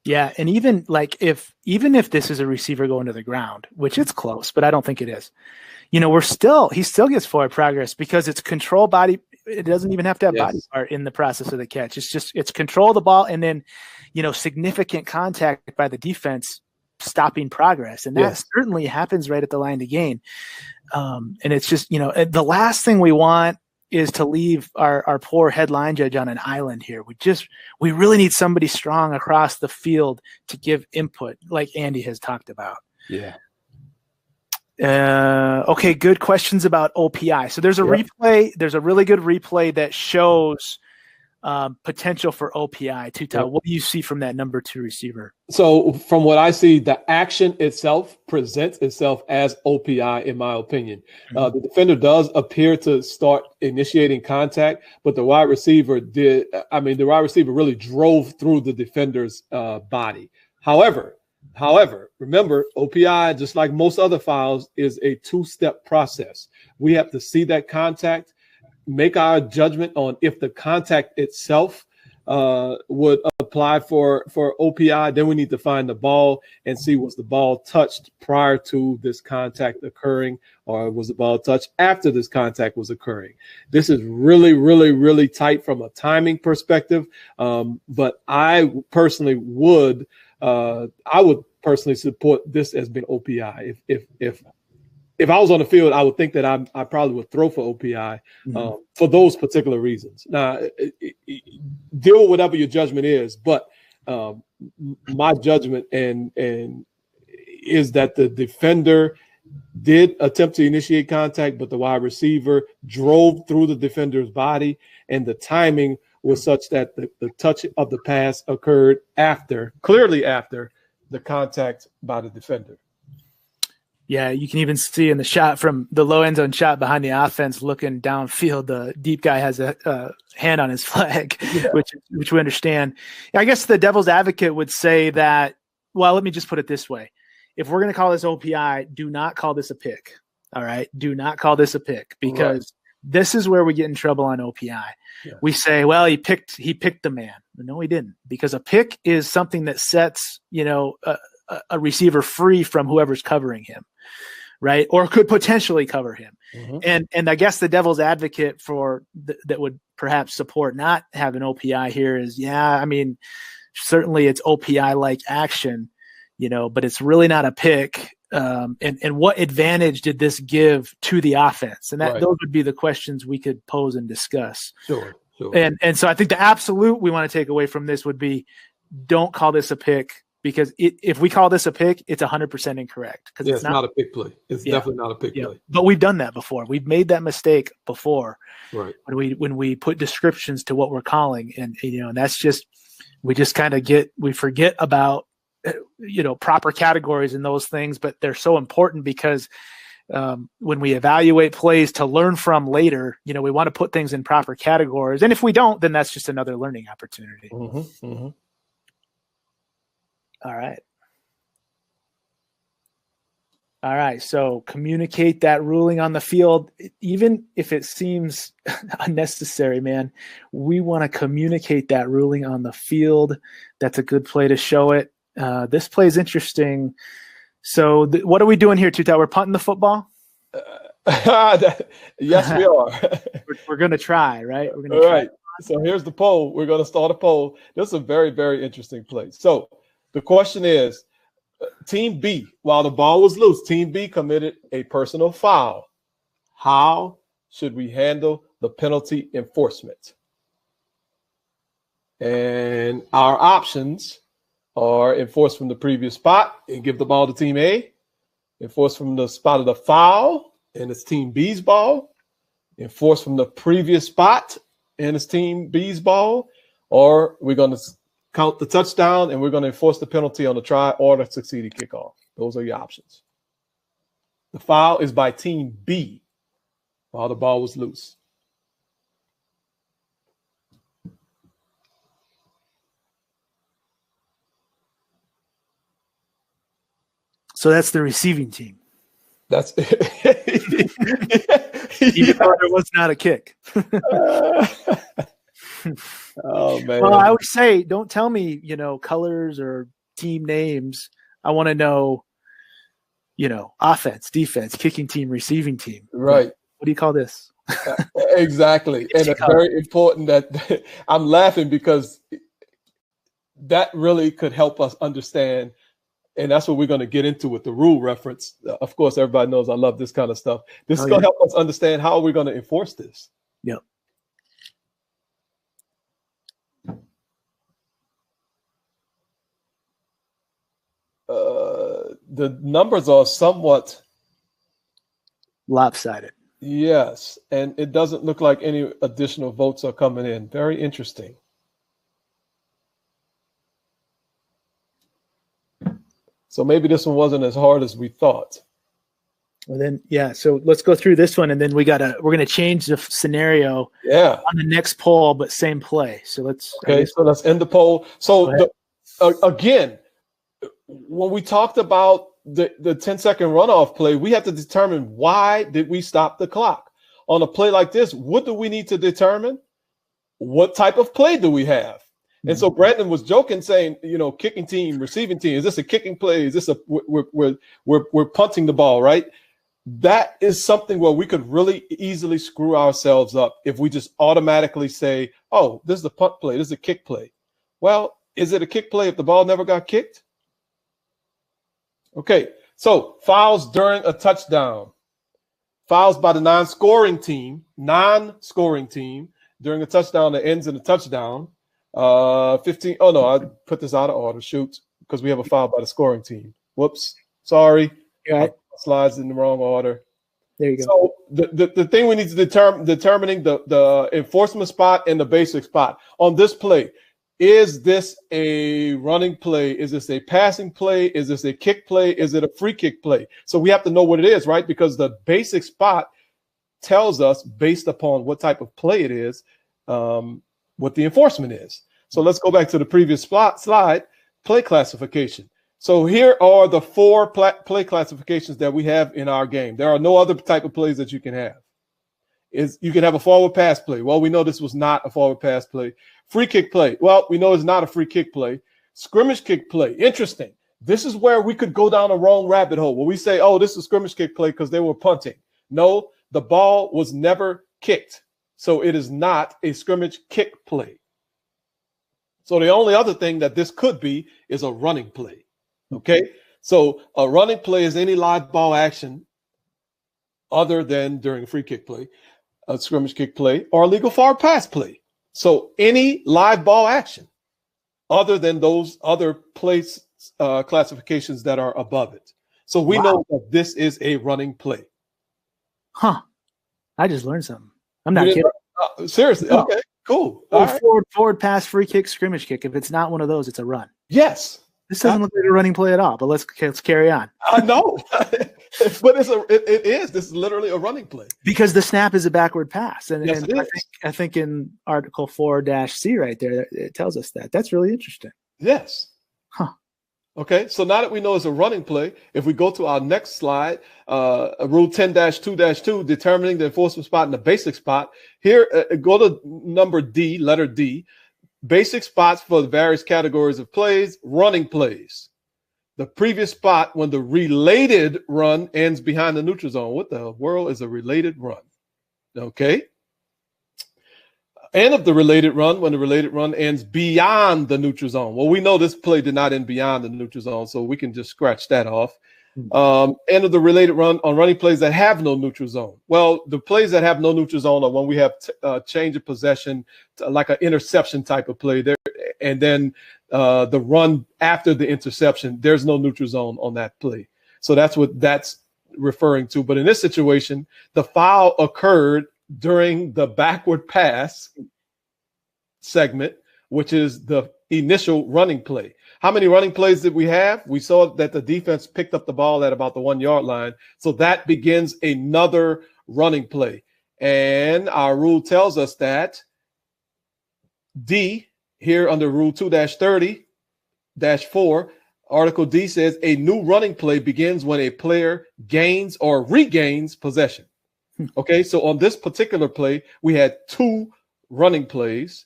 Yeah, and even if this is a receiver going to the ground, which it's close, but I don't think it is. He still gets forward progress because it's control body. It doesn't even have to have body part in the process of the catch. It's control of the ball and then, significant contact by the defense stopping progress. And that certainly happens right at the line to gain. And it's just, the last thing we want is to leave our poor headline judge on an island here. We really need somebody strong across the field to give input, like Andy has talked about. Yeah. Okay, good questions about OPI. So there's a replay. There's a really good replay that shows potential for OPI. Tuta, what do you see from that number 2 receiver? So from what I see, the action itself presents itself as OPI, in my opinion. The defender does appear to start initiating contact, but the wide receiver really drove through the defender's body. However, remember, OPI, just like most other fouls, is a 2-step process. We have to see that contact, make our judgment on if the contact itself would apply for OPI. Then we need to find the ball and see, was the ball touched prior to this contact occurring, or was the ball touched after this contact was occurring? This is really, really, really tight from a timing perspective. But I personally would support this as being OPI. If I was on the field, I would think that I probably would throw for OPI for those particular reasons. Now, deal with whatever your judgment is, but my judgment and is that the defender did attempt to initiate contact, but the wide receiver drove through the defender's body, and the timing was such that the touch of the pass occurred clearly after the contact by the defender. Yeah, you can even see in the shot from the low end zone shot behind the offense, looking downfield, the deep guy has a hand on his flag, which we understand. I guess the devil's advocate would say that, well, let me just put it this way. If we're going to call this OPI, do not call this a pick. All right? Do not call this a pick, because this is where we get in trouble on OPI. Yeah. We say, well, he picked the man. No, he didn't, because a pick is something that sets, a receiver free from whoever's covering him, right? Or could potentially cover him. Mm-hmm. And I guess the devil's advocate for that would perhaps support not having OPI here is, certainly it's OPI-like action, but it's really not a pick. And what advantage did this give to the offense? And those would be the questions we could pose and discuss. Sure. And so I think the absolute we want to take away from this would be, don't call this a pick. Because if we call this a pick, it's 100% incorrect. Because it's not a pick play. It's definitely not a pick play. But we've done that before. We've made that mistake before. Right. When we put descriptions to what we're calling, and that's just, we just kind of we forget about proper categories and those things, but they're so important because when we evaluate plays to learn from later, we want to put things in proper categories. And if we don't, then that's just another learning opportunity. Mm-hmm. Mm-hmm. All right. So communicate that ruling on the field, even if it seems unnecessary, man. We want to communicate that ruling on the field. That's a good play to show it. This play is interesting. So what are we doing here, Tuta? We're punting the football? Yes, we are. We're going to try, right? We're going to try. All right. So here's the poll. We're going to start a poll. This is a very, very interesting play. So the question is, Team B, while the ball was loose, Team B committed a personal foul. How should we handle the penalty enforcement? And our options are enforce from the previous spot and give the ball to Team A, enforce from the spot of the foul, and it's Team B's ball, enforce from the previous spot, and it's Team B's ball, or we're going to count the touchdown, and we're going to enforce the penalty on the try or the succeeding kickoff. Those are your options. The foul is by Team B while the ball was loose. So that's the receiving team. That's even though it was not a kick. Oh man! Well, I would say, don't tell me, colors or team names. I want to know, offense, defense, kicking team, receiving team. Right. What do you call this? Exactly, and it's very important that I'm laughing because that really could help us understand, and that's what we're going to get into with the rule reference. Of course, everybody knows I love this kind of stuff. This is going to help us understand how we're going to enforce this. Yep. The numbers are somewhat lopsided. Yes, and it doesn't look like any additional votes are coming in. Very interesting. So maybe this one wasn't as hard as we thought. Well then, so let's go through this one, and then we're gonna change the scenario on the next poll, but same play. So let's end the poll. So again, when we talked about the 10-second runoff play, we have to determine why did we stop the clock. On a play like this, what do we need to determine? What type of play do we have? And so Brandon was joking, saying, kicking team, receiving team. Is this a kicking play? Is this we're punting the ball, right? That is something where we could really easily screw ourselves up if we just automatically say, oh, this is a punt play, this is a kick play. Well, is it a kick play if the ball never got kicked? Okay, so fouls during a touchdown. Fouls by the non-scoring team during a touchdown that ends in a touchdown. 15. Oh, no, I put this out of order. Shoot, because we have a foul by the scoring team. Whoops. Sorry. Right. Slides in the wrong order. There you go. So the thing we need to determining the enforcement spot and the basic spot on this play. Is this a running play? Is this a passing play? Is this a kick play? Is it a free kick play? So we have to know what it is, right? Because the basic spot tells us, based upon what type of play it is, what the enforcement is. So let's go back to the previous slide, play classification. So here are the 4 play classifications that we have in our game. There are no other type of plays that you can have. You can have a forward pass play. Well, we know this was not a forward pass play. Free kick play. Well, we know it's not a free kick play. Scrimmage kick play. Interesting. This is where we could go down a wrong rabbit hole where we say, oh, this is scrimmage kick play because they were punting. No, the ball was never kicked. So it is not a scrimmage kick play. So the only other thing that this could be is a running play. Okay. So a running play is any live ball action other than during a free kick play, a scrimmage kick play, or a legal forward pass play. So any live ball action other than those other place classifications that are above it. So we know that this is a running play. Huh. I just learned something. I'm not kidding. Seriously. No. Okay, cool. Forward pass, free kick, scrimmage kick. If it's not one of those, it's a run. Yes. This doesn't look like a running play at all, but let's carry on. I know. But it is. This is literally a running play. Because the snap is a backward pass. And, Yes, and it is. I think in Article 4-C right there, it tells us that. That's really interesting. Yes. Huh. Okay, so now that we know it's a running play, if we go to our next slide, Rule 10-2-2, determining the enforcement spot and the basic spot. Here, go to number D, letter D, basic spots for the various categories of plays, running plays. The previous spot when the related run ends behind the neutral zone. What the world is a related run? Okay. End of the related run when the related run ends beyond the neutral zone. Well, we know this play did not end beyond the neutral zone, so we can just scratch that off. End of the related run on running plays that have no neutral zone. Well, the plays that have no neutral zone are when we have change of possession, like an interception type of play there, and then the run after the interception, there's no neutral zone on that play. So that's what that's referring to. But in this situation, the foul occurred during the backward pass segment, which is the initial running play. How many running plays did we have? We saw that the defense picked up the ball at about the 1 yard line. So that begins another running play. And our rule tells us that D, here under Rule 2-30-4, Article D says a new running play begins when a player gains or regains possession. Okay, so on this particular play, we had 2 running plays.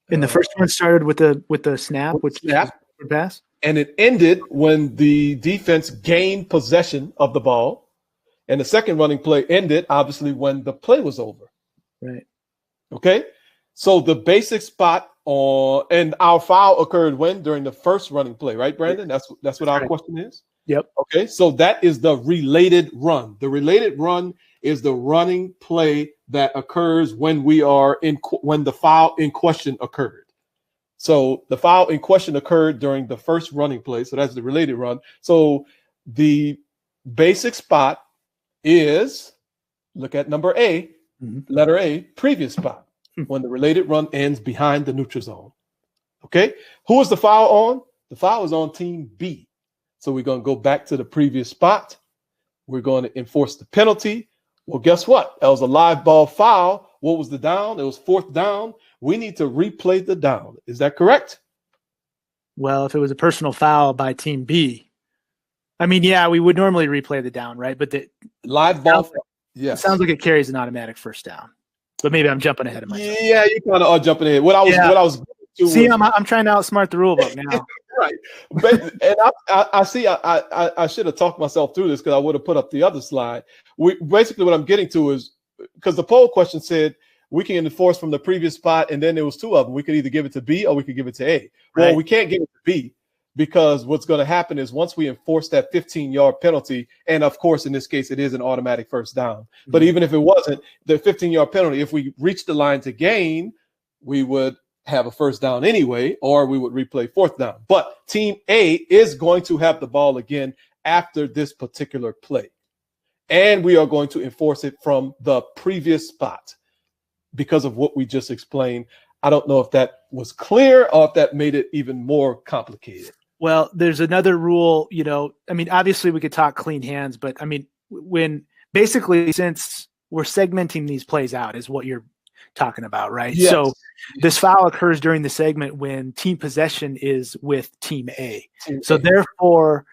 And the first one started with the snap, which snap, was pass, and it ended when the defense gained possession of the ball. And the second running play ended, obviously, when the play was over. Right. Okay, so the basic spot on and our foul occurred when during the first running play, right, Brandon? That's what our question is. Yep. Okay, so that is the related run. The related run is the running play that occurs when when the foul in question occurred. So the foul in question occurred during the first running play. So that's the related run. So the basic spot is, look at number A, letter A, previous spot, when the related run ends behind the neutral zone. Okay, who is the foul on? The foul is on team B. So we're going to go back to the previous spot. We're going to enforce the penalty. Well, guess what? That was a live ball foul. What was the down? It was 4th down. We need to replay the down. Is that correct? Well, if it was a personal foul by team B, I mean, yeah, we would normally replay the down, right? But the live ball, yes. It sounds like it carries an automatic first down. But maybe I'm jumping ahead of myself. Yeah, you kind of are jumping ahead. What I was see, I'm trying to outsmart the rule book now. Right. But, and I see I should have talked myself through this because I would have put up the other slide. Basically what I'm getting to is, because the poll question said we can enforce from the previous spot, and then there was 2 of them. We could either give it to B or we could give it to A. Well, Right. We can't give it to B because what's going to happen is once we enforce that 15-yard penalty, and of course, in this case, it is an automatic first down. But even if it wasn't, the 15-yard penalty, if we reach the line to gain, we would have a first down anyway, or we would replay 4th down. But team A is going to have the ball again after this particular play. And we are going to enforce it from the previous spot because of what we just explained. I don't know if that was clear or if that made it even more complicated. Well, there's another rule, I mean, obviously we could talk clean hands, but I mean, since we're segmenting these plays out is what you're talking about, right? Yes. So this foul occurs during the segment when team possession is with team A. So therefore,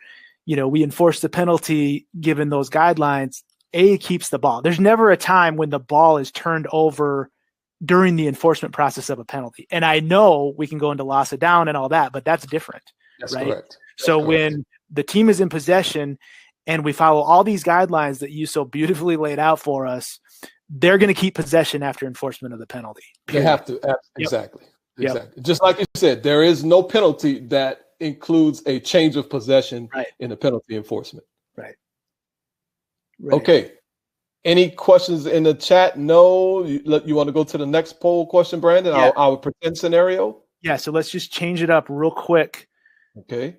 we enforce the penalty given those guidelines. A keeps the ball. There's never a time when the ball is turned over during the enforcement process of a penalty. And I know we can go into loss of down and all that, but that's different. That's right? correct. So when the team is in possession and we follow all these guidelines that you so beautifully laid out for us, they're going to keep possession after enforcement of the penalty. Period. They have to. Exactly. Yep. Exactly. Just like you said, there is no penalty that includes a change of possession in the penalty enforcement. Right. Okay. Any questions in the chat? No. You want to go to the next poll question, Brandon? Yeah. Our pretend scenario? Yeah. So let's just change it up real quick. Okay.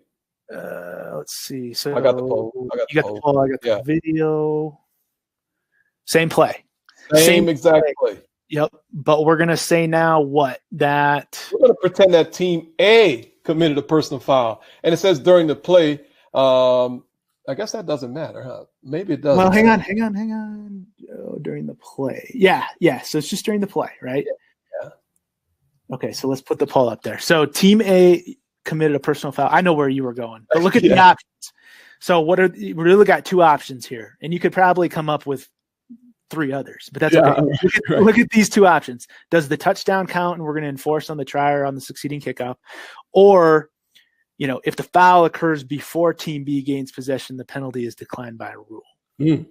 Let's see. So I got the poll. You got the poll. I got the video. Same play. Same exact play. Yep. But we're going to say now what? That we're going to pretend that team A committed a personal foul. And it says during the play, I guess that doesn't matter, huh? Maybe it does. Well, hang on. Oh, during the play. Yeah. So it's just during the play, right? Yeah. Okay, so let's put the poll up there. So team A committed a personal foul. I know where you were going, but look at the options. So we really got two options here, and you could probably come up with three others, but that's okay. Look at these two options. Does the touchdown count and we're going to enforce on the try or on the succeeding kickoff? Or, if the foul occurs before team B gains possession, the penalty is declined by a rule.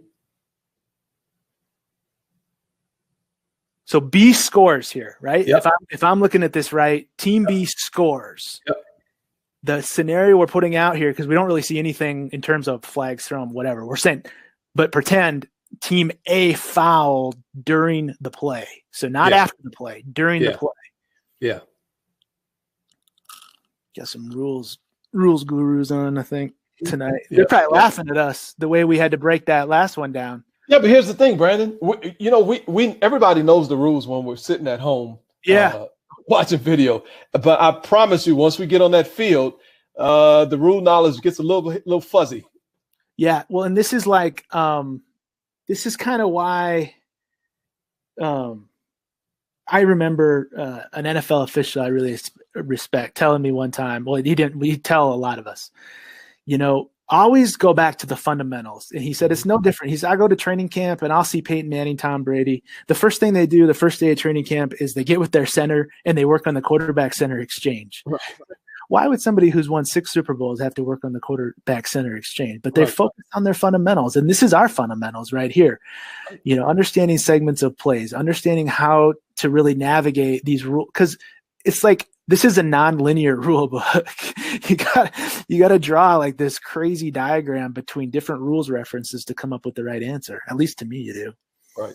So B scores here, right? Yep. If I'm looking at this right, team B scores. Yep. The scenario we're putting out here, because we don't really see anything in terms of flags thrown, whatever. We're saying, but pretend team A fouled during the play. So not after the play, during the play. Yeah. Got some rules gurus on, I think, tonight. They're probably laughing at us the way we had to break that last one down. Yeah, but here's the thing, Brandon. We everybody knows the rules when we're sitting at home. Watching video. But I promise you, once we get on that field, the rule knowledge gets a little fuzzy. Yeah, well, and this is like this is kind of why I remember an NFL official I really respect telling me one time, well, he'd tell a lot of us, always go back to the fundamentals. And he said, it's no different. He said, I go to training camp and I'll see Peyton Manning, Tom Brady. The first thing they do the first day of training camp is they get with their center and they work on the quarterback center exchange. Right. Why would somebody who's won 6 Super Bowls have to work on the quarterback center exchange? But they focus on their fundamentals. And this is our fundamentals right here. Understanding segments of plays, understanding how to really navigate these rules. Because it's like, this is a non-linear rule book. You got to draw like this crazy diagram between different rules references to come up with the right answer. At least to me, you do. Right.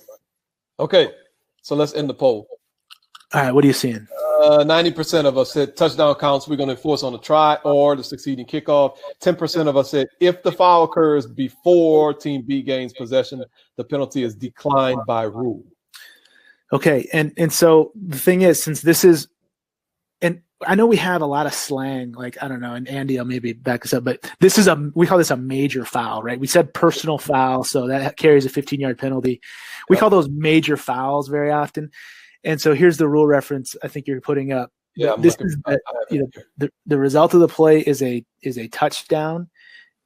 Okay. So let's end the poll. All right. What are you seeing? 90% of us said touchdown counts we're going to enforce on the try or the succeeding kickoff. 10% of us said if the foul occurs before team B gains possession, the penalty is declined by rule. Okay. And so the thing is, since this is, and I know we have a lot of slang, like, I don't know, and Andy, I'll maybe back us up, but we call this a major foul, right? We said personal foul, so that carries a 15-yard penalty. We call those major fouls very often. And so here's the rule reference I think you're putting up. Yeah, the result of the play is a touchdown,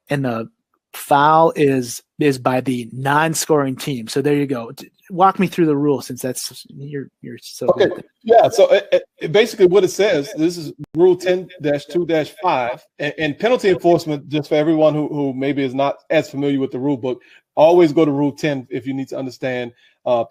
and the foul is by the non-scoring team. So there you go. Walk me through the rule, since that's you're so okay. Good. Yeah. So it basically what it says. This is Rule 10-2-5, and penalty enforcement. Just for everyone who maybe is not as familiar with the rule book, always go to Rule 10 if you need to understand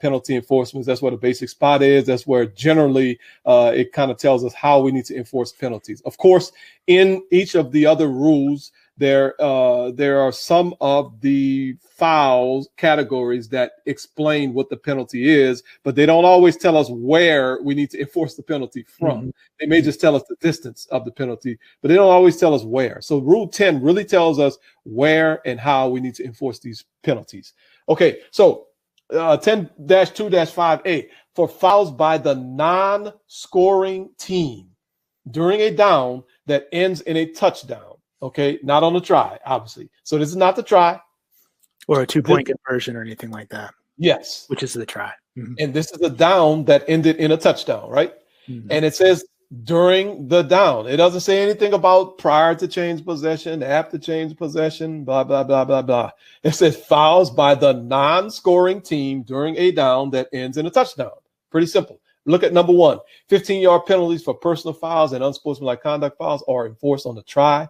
penalty enforcement. That's where the basic spot is. That's where generally it kind of tells us how we need to enforce penalties. Of course, in each of the other rules, there are some of the fouls categories that explain what the penalty is, but they don't always tell us where we need to enforce the penalty from. Mm-hmm. They may just tell us the distance of the penalty, but they don't always tell us where. So Rule 10 really tells us where and how we need to enforce these penalties. Okay, so 10-2-5A for fouls by the non-scoring team during a down that ends in a touchdown. Okay, not on the try, obviously. So this is not the try. Or a 2-point conversion or anything like that. Yes. Which is the try. Mm-hmm. And this is a down that ended in a touchdown, right? Mm-hmm. And it says during the down. It doesn't say anything about prior to change possession, after change possession, blah, blah, blah, blah, blah. It says fouls by the non-scoring team during a down that ends in a touchdown. Pretty simple. Look at number 1. 15-yard penalties for personal fouls and unsportsmanlike conduct fouls are enforced on the try,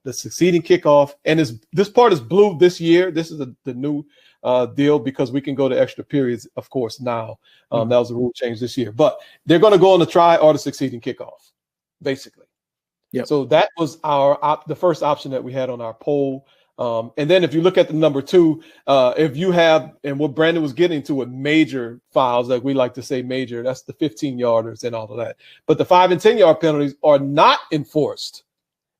the succeeding kickoff. And this part is blue this year. This is the new deal because we can go to extra periods, of course, now. That was a rule change this year. But they're going to go on the try or the succeeding kickoff, basically. Yep. So that was the first option that we had on our poll. And then if you look at the number 2, if you have, and what Brandon was getting to with major fouls, like we like to say major, that's the 15-yarders and all of that. But the 5 and 10-yard penalties are not enforced.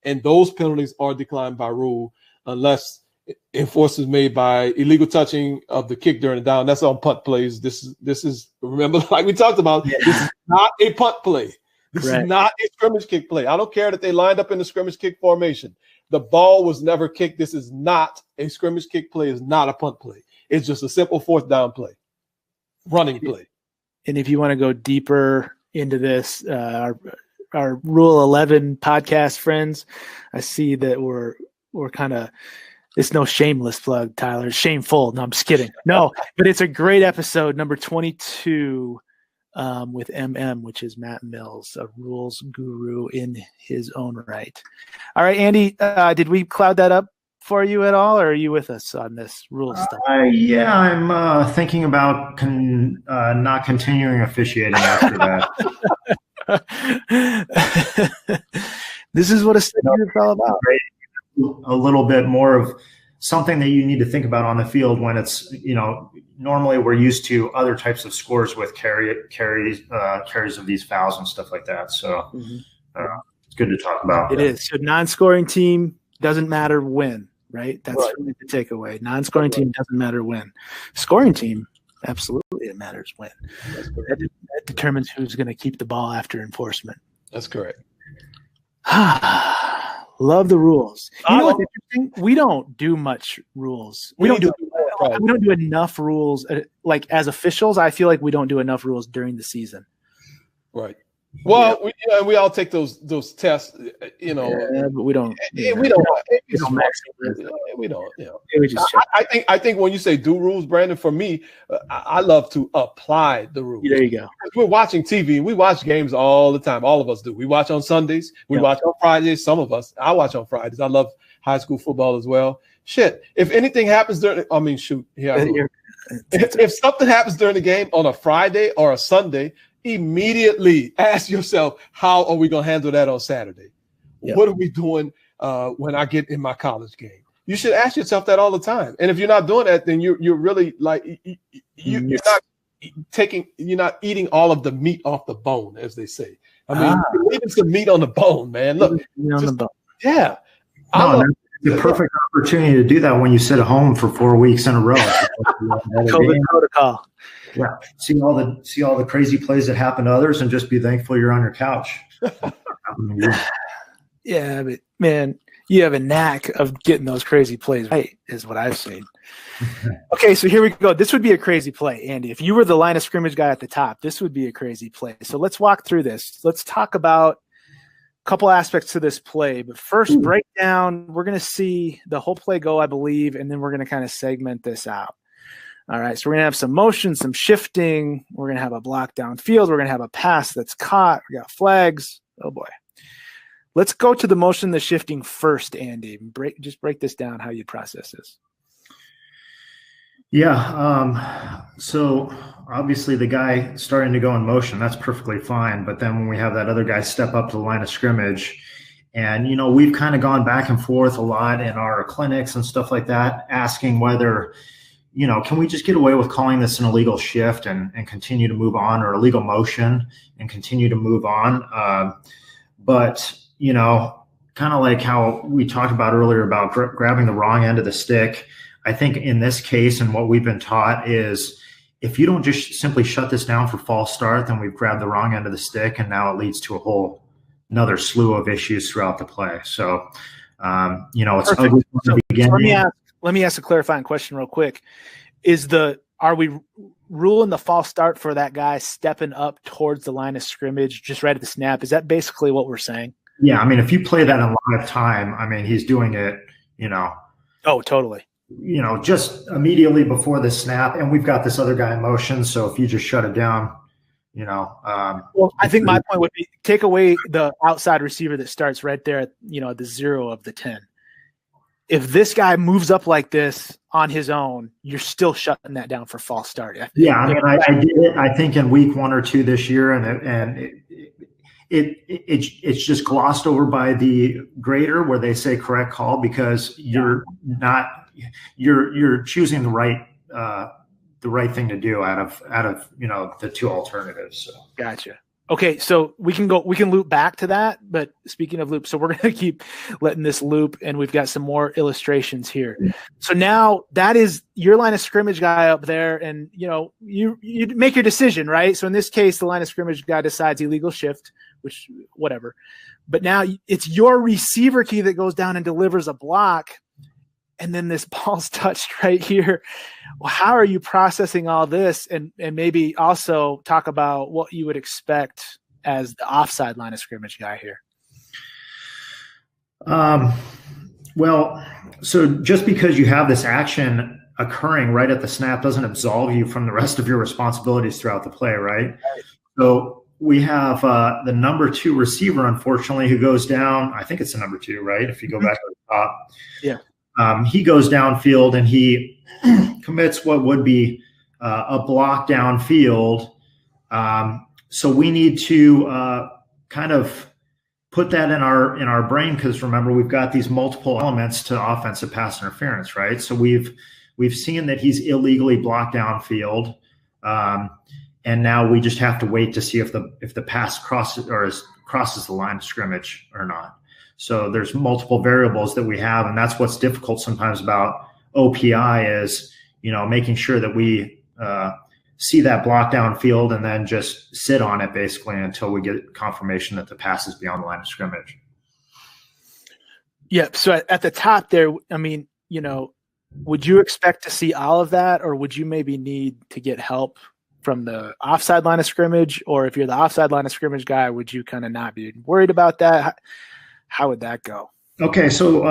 And those penalties are declined by rule unless enforcement is made by illegal touching of the kick during the down. That's on punt plays. This is remember, like we talked about, This is not a punt play. This is not a scrimmage kick play. I don't care that they lined up in the scrimmage kick formation. The ball was never kicked. This is not a scrimmage kick play. It's not a punt play. It's just a simple 4th down play, running play. And if you want to go deeper into this, our Rule 11 podcast friends, I see that we're kind of, it's no shameless plug, Tyler. It's shameful. No, I'm just kidding. No, but it's a great episode, number 22, with MM, which is Matt Mills, a rules guru in his own right. All right, Andy, did we cloud that up for you at all, or are you with us on this rules stuff? Yeah, I'm thinking about not continuing officiating after that. This is what a segment is all about. A little bit more of something that you need to think about on the field when it's, normally we're used to other types of scores with carries of these fouls and stuff like that. So it's good to talk about. It is. So non-scoring team doesn't matter when, right? That's really the takeaway. Non-scoring team doesn't matter when. Scoring team, absolutely, it matters when. That determines who's going to keep the ball after enforcement. That's correct. Love the rules. You know what's interesting? We don't do much rules. We don't do enough rules. Like as officials, I feel like we don't do enough rules during the season. Right. Well, we all take those tests, but we don't. We don't. I think when you say do rules, Brandon, for me, I love to apply the rules. There you go. We're watching TV. We watch games all the time. All of us do. We watch on Sundays. We watch on Fridays. Some of us. I watch on Fridays. I love high school football as well. Shit. If anything happens if something happens during the game on a Friday or a Sunday, immediately ask yourself, how are we going to handle that on Saturday? Yep. What are we doing when I get in my college game? You should ask yourself that all the time. And if you're not doing that, then you're really like you're not eating all of the meat off the bone, as they say. I mean, you're leaving some meat on the bone, man. Look, yeah. It's a perfect opportunity to do that when you sit at home for 4 weeks in a row. COVID protocol. Yeah, see all the crazy plays that happen to others, and just be thankful you're on your couch. Yeah, but man, you have a knack of getting those crazy plays right, is what I've seen. Okay, so here we go. This would be a crazy play, Andy. If you were the line of scrimmage guy at the top, this would be a crazy play. So let's walk through this. Let's talk about a couple aspects to this play. But first, breakdown. We're going to see the whole play go, I believe, and then we're going to kind of segment this out. All right, so we're going to have some motion, some shifting. We're going to have a block downfield. We're going to have a pass that's caught. We got flags. Oh, boy. Let's go to the motion, the shifting first, Andy. Just break this down, how you process this. Yeah, so obviously the guy starting to go in motion, that's perfectly fine. But then when we have that other guy step up to the line of scrimmage, and, we've kind of gone back and forth a lot in our clinics and stuff like that, asking whether – can we just get away with calling this an illegal shift and continue to move on, or illegal motion and continue to move on? But kind of like how we talked about earlier about grabbing the wrong end of the stick, I think in this case and what we've been taught is if you don't just simply shut this down for false start, then we've grabbed the wrong end of the stick, and now it leads to another slew of issues throughout the play. So, it's Perfect. ugly from the beginning. Let me ask a clarifying question real quick. Are we ruling the false start for that guy stepping up towards the line of scrimmage just right at the snap? Is that basically what we're saying? Yeah, I mean, if you play that in live time, I mean, he's doing it, Oh, totally. Just immediately before the snap, and we've got this other guy in motion. So if you just shut it down, well, I think my point would be take away the outside receiver that starts right there at, the 0 of the 10. If this guy moves up like this on his own, you're still shutting that down for false start. Yeah, I mean, I did it, I think, in week 1 or 2 this year, and it's just glossed over by the grader where they say correct call because you're choosing the right thing to do out of the 2 alternatives. So. Gotcha. Okay, so we can loop back to that, but speaking of loop, so we're going to keep letting this loop, and we've got some more illustrations here. So now that is your line of scrimmage guy up there, and you make your decision, right? So in this case, the line of scrimmage guy decides illegal shift, which whatever. But now it's your receiver key that goes down and delivers a block, and then this ball's touched right here. Well, how are you processing all this? And maybe also talk about what you would expect as the offside line of scrimmage guy here. Well, so just because you have this action occurring right at the snap doesn't absolve you from the rest of your responsibilities throughout the play, right? So we have the number 2 receiver, unfortunately, who goes down. I think it's the number 2, right? If you go back to the top. Yeah. He goes downfield and he commits what would be a block downfield. So we need to kind of put that in our brain because remember we've got these multiple elements to offensive pass interference, right? So we've seen that he's illegally blocked downfield, and now we just have to wait to see if the pass crosses the line of scrimmage or not. So there's multiple variables that we have, and that's what's difficult sometimes about OPI is, making sure that we see that block downfield and then just sit on it basically until we get confirmation that the pass is beyond the line of scrimmage. Yeah. So at the top there, I mean, would you expect to see all of that, or would you maybe need to get help from the offside line of scrimmage? Or if you're the offside line of scrimmage guy, would you kind of not be worried about that? How would that go? Okay, so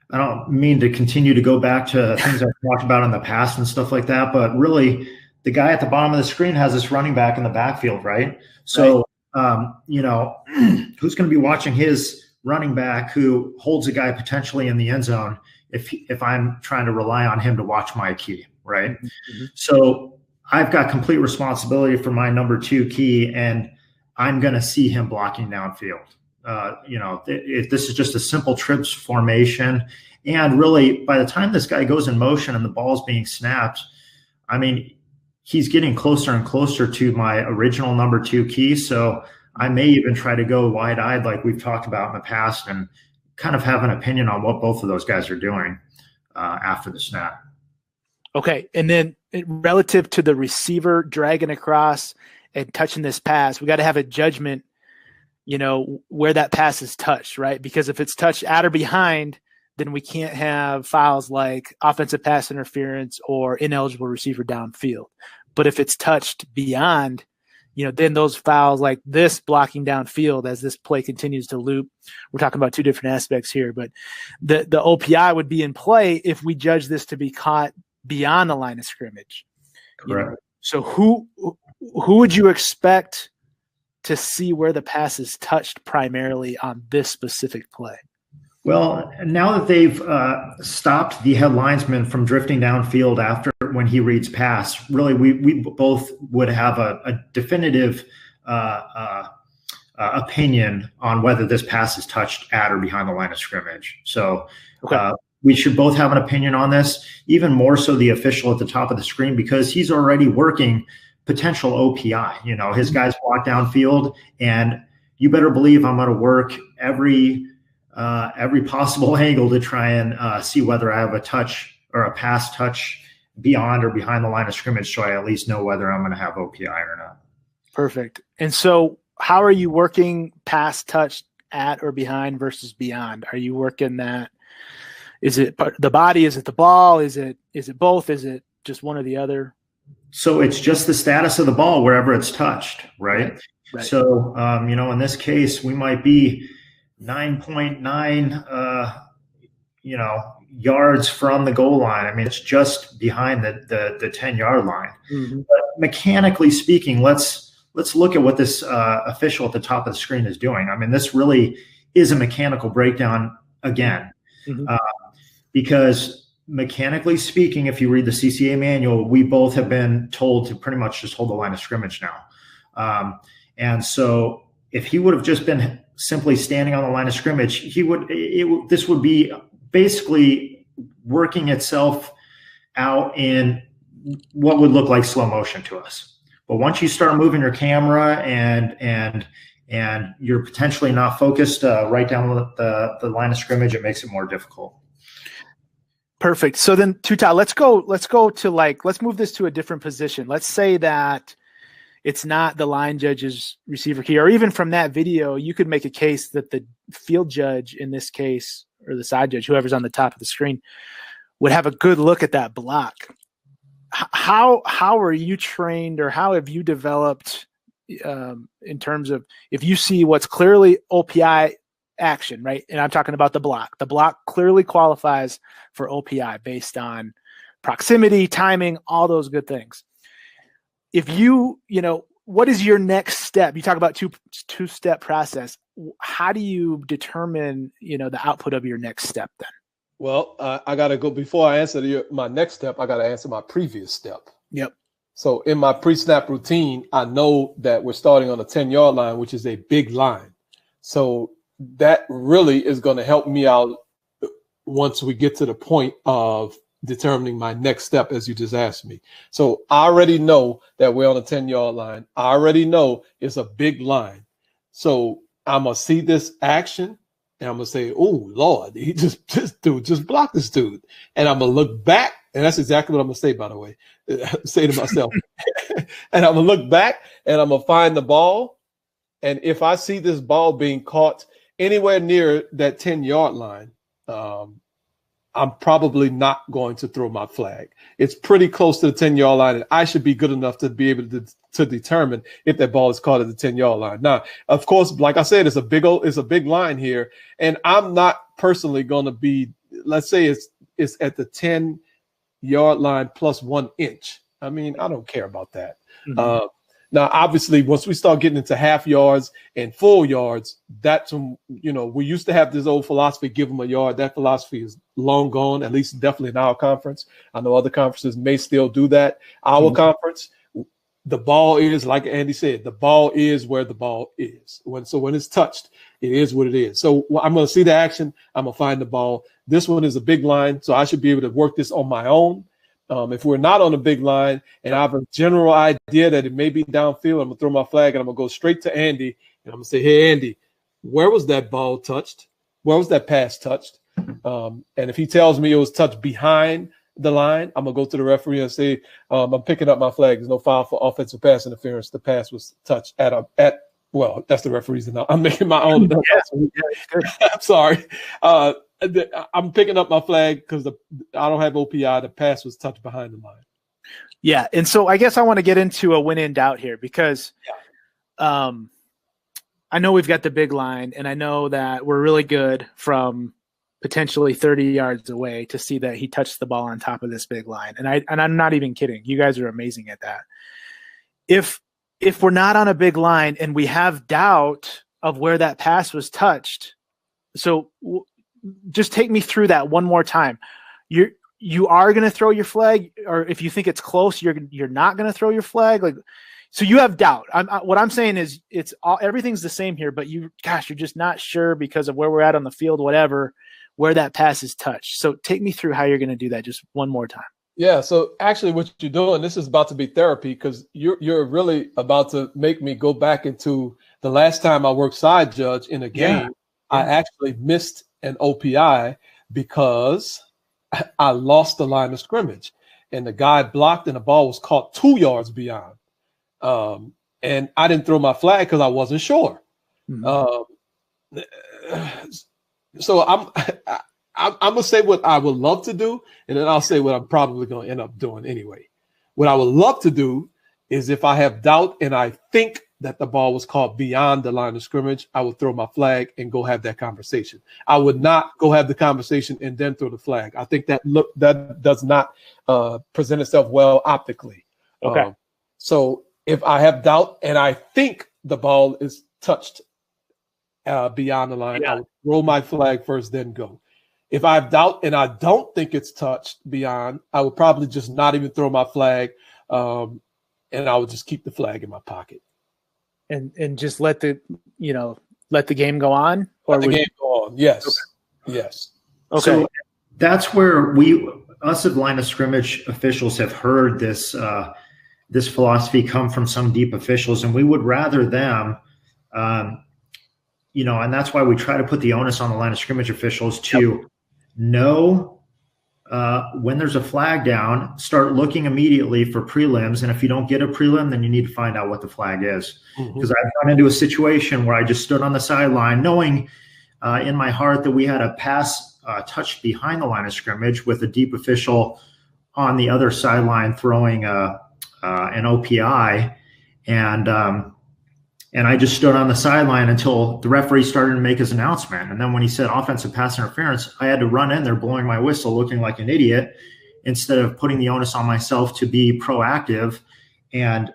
I don't mean to continue to go back to things I've talked about in the past and stuff like that, but really the guy at the bottom of the screen has this running back in the backfield, right? So, who's going to be watching his running back who holds a guy potentially in the end zone if I'm trying to rely on him to watch my key, right? Mm-hmm. So I've got complete responsibility for my number 2 key, and I'm going to see him blocking downfield. If this is just a simple trips formation, and really by the time this guy goes in motion and the ball's being snapped, I mean, he's getting closer and closer to my original number 2 key. So I may even try to go wide-eyed like we've talked about in the past and kind of have an opinion on what both of those guys are doing after the snap. Okay. And then relative to the receiver dragging across and touching this pass, we got to have a judgment, where that pass is touched, right? Because if it's touched at or behind, then we can't have fouls like offensive pass interference or ineligible receiver downfield. But if it's touched beyond, then those fouls like this blocking downfield as this play continues to loop, we're talking about 2 different aspects here, but the OPI would be in play if we judge this to be caught beyond the line of scrimmage. Correct. So who would you expect to see where the pass is touched primarily on this specific play? Well, now that they've stopped the head linesman from drifting downfield after when he reads pass, really we both would have a definitive opinion on whether this pass is touched at or behind the line of scrimmage. So we should both have an opinion on this, even more so the official at the top of the screen, because he's already working potential OPI. His guys walk downfield, and you better believe I'm going to work every possible angle to try and see whether I have a touch or a pass touch beyond or behind the line of scrimmage, so I at least know whether I'm going to have OPI or not. Perfect. And so how are you working pass touch at or behind versus beyond? Are you working that? Is it the body? Is it the ball? Is it both? Is it just one or the other? So it's just the status of the ball wherever it's touched, right? Right. So, in this case, we might be 9.9, yards from the goal line. I mean, it's just behind the 10-yard line. Mm-hmm. But mechanically speaking, let's look at what this official at the top of the screen is doing. I mean, this really is a mechanical breakdown again, because mechanically speaking, if you read the CCA manual, we both have been told to pretty much just hold the line of scrimmage now. And so if he would have just been simply standing on the line of scrimmage, this would be basically working itself out in what would look like slow motion to us. But once you start moving your camera and you're potentially not focused right down the line of scrimmage, it makes it more difficult. Perfect. So then, Tuta, let's move this to a different position. Let's say that it's not the line judge's receiver key, or even from that video, you could make a case that the field judge in this case, or the side judge, whoever's on the top of the screen, would have a good look at that block. How are you trained, or how have you developed in terms of if you see what's clearly OPI action, right? And I'm talking about the block. The block clearly qualifies for OPI based on proximity, timing, all those good things. If what is your next step? You talk about two-step process. How do you determine, the output of your next step then? Well, I got to go before I answer my next step. I got to answer my previous step. Yep. So in my pre-snap routine, I know that we're starting on the 10-yard line, which is a big line. So that really is going to help me out once we get to the point of determining my next step, as you just asked me. So I already know that we're on a 10-yard line. I already know it's a big line. So I'm going to see this action and I'm going to say, oh, Lord, this dude just blocked this dude. And I'm going to look back. And that's exactly what I'm going to say, by the way, say to myself. And I'm going to look back and I'm going to find the ball. And if I see this ball being caught anywhere near that 10-yard line, I'm probably not going to throw my flag. It's pretty close to the 10-yard line, and I should be good enough to be able to determine if that ball is caught at the 10-yard line. Now, of course, like I said, it's a big line here, and I'm not personally going to be. Let's say it's at the 10-yard line plus 1 inch. I mean, I don't care about that. Mm-hmm. Now, obviously, once we start getting into half yards and full yards, that's when, we used to have this old philosophy, give them a yard. That philosophy is long gone, at least definitely in our conference. I know other conferences may still do that. Our conference, the ball is, like Andy said, the ball is where the ball is. When it's touched, it is what it is. So I'm going to see the action. I'm going to find the ball. This one is a big line, so I should be able to work this on my own. If we're not on a big line and I have a general idea that it may be downfield, I'm going to throw my flag and I'm going to go straight to Andy and I'm going to say, hey, Andy, where was that ball touched? Where was that pass touched? And if he tells me it was touched behind the line, I'm going to go to the referee and say, I'm picking up my flag. There's no foul for offensive pass interference. The pass was touched well, that's the referee's. I'm making my own. I'm sorry. I'm picking up my flag because I don't have OPI. The pass was touched behind the line. Yeah, and so I guess I want to get into a when in doubt here because I know we've got the big line, and I know that we're really good from potentially 30 yards away to see that he touched the ball on top of this big line. And I'm not even kidding. You guys are amazing at that. If we're not on a big line and we have doubt of where that pass was touched, so just take me through that one more time. You are going to throw your flag, or if you think it's close, you're not going to throw your flag. So you have doubt. What I'm saying is everything's the same here, but you're just not sure because of where we're at on the field, whatever, where that pass is touched. So take me through how you're going to do that just one more time. Yeah. So actually what you're doing, this is about to be therapy because you're really about to make me go back into the last time I worked side judge in a game. Yeah. I actually missed an OPI because I lost the line of scrimmage. and the guy blocked, and the ball was caught 2 yards beyond. And I didn't throw my flag because I wasn't sure. Mm-hmm. So I'm gonna say what I would love to do, and then I'll say what I'm probably gonna end up doing anyway. What I would love to do is, if I have doubt and I think that the ball was caught beyond the line of scrimmage, I would throw my flag and go have that conversation. I would not go have the conversation and then throw the flag. I think that does not present itself well optically. Okay. So if I have doubt and I think the ball is touched beyond the line, I would throw my flag first, then go. If I have doubt and I don't think it's touched beyond, I would probably just not even throw my flag, and I would just keep the flag in my pocket. And just let the game go on, or let the game go on. Yes. Okay. Yes. Okay. So that's where us as line of scrimmage officials have heard this philosophy come from some deep officials, and we would rather them, and that's why we try to put the onus on the line of scrimmage officials to know when there's a flag down, start looking immediately for prelims. And if you don't get a prelim, then you need to find out what the flag is. Because I've gone into a situation where I just stood on the sideline knowing in my heart that we had a pass touched behind the line of scrimmage with a deep official on the other sideline throwing an OPI. And I just stood on the sideline until the referee started to make his announcement. And then when he said offensive pass interference, I had to run in there blowing my whistle, looking like an idiot, instead of putting the onus on myself to be proactive and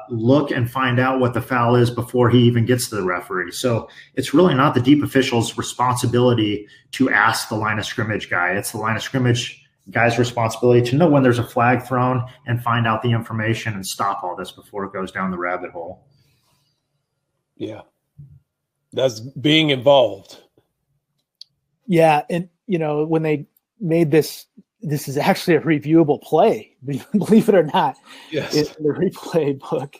look and find out what the foul is before he even gets to the referee. So it's really not the deep official's responsibility to ask the line of scrimmage guy. It's the line of scrimmage guy's responsibility to know when there's a flag thrown and find out the information and stop all this before it goes down the rabbit hole. Yeah, that's being involved. Yeah, and when they made this is actually a reviewable play, believe it or not. Yes, in the replay book.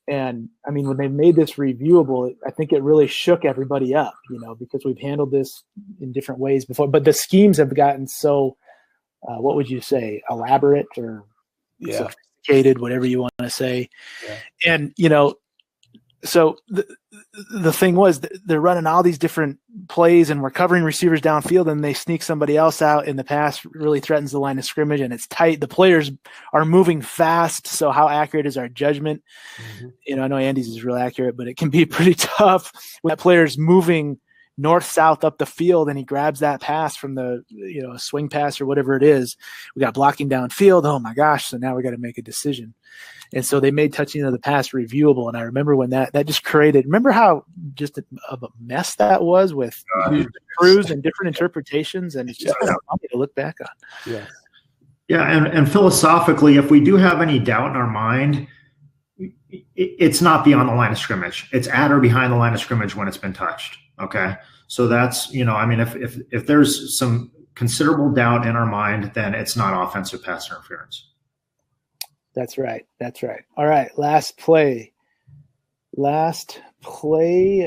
And I mean, when they made this reviewable, I think it really shook everybody up, because we've handled this in different ways before. But the schemes have gotten so, what would you say, elaborate or sophisticated, whatever you want to say. Yeah. And so the thing was, they're running all these different plays and we're covering receivers downfield, and they sneak somebody else out in the pass, really threatens the line of scrimmage, and it's tight. The players are moving fast. So how accurate is our judgment? Mm-hmm. I know Andy's is real accurate, but it can be pretty tough when that player's moving north-south up the field and he grabs that pass from the, a swing pass or whatever it is. We got blocking downfield. Oh my gosh. So now we got to make a decision. And so they made touching of the pass reviewable. And I remember when that just created, remember how just a mess that was with crews and different interpretations. And it's just kind of funny to look back on. Yeah. Yeah. And philosophically, if we do have any doubt in our mind, it's not beyond the line of scrimmage. It's at or behind the line of scrimmage when it's been touched. Okay. So that's, if there's some considerable doubt in our mind, then it's not offensive pass interference. That's right. All right. Last play,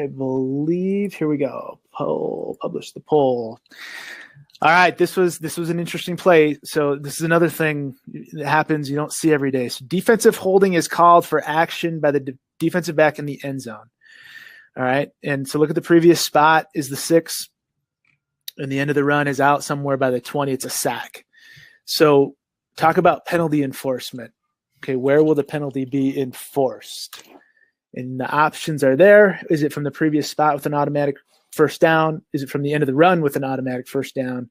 I believe. Here we go. Publish the poll. All right. This was an interesting play. So this is another thing that happens you don't see every day. So defensive holding is called for action by the defensive back in the end zone. All right. And so look at the previous spot is the 6, and the end of the run is out somewhere by the 20. It's a sack. So talk about penalty enforcement. Okay. Where will the penalty be enforced? And the options are there. Is it from the previous spot with an automatic first down? Is it from the end of the run with an automatic first down?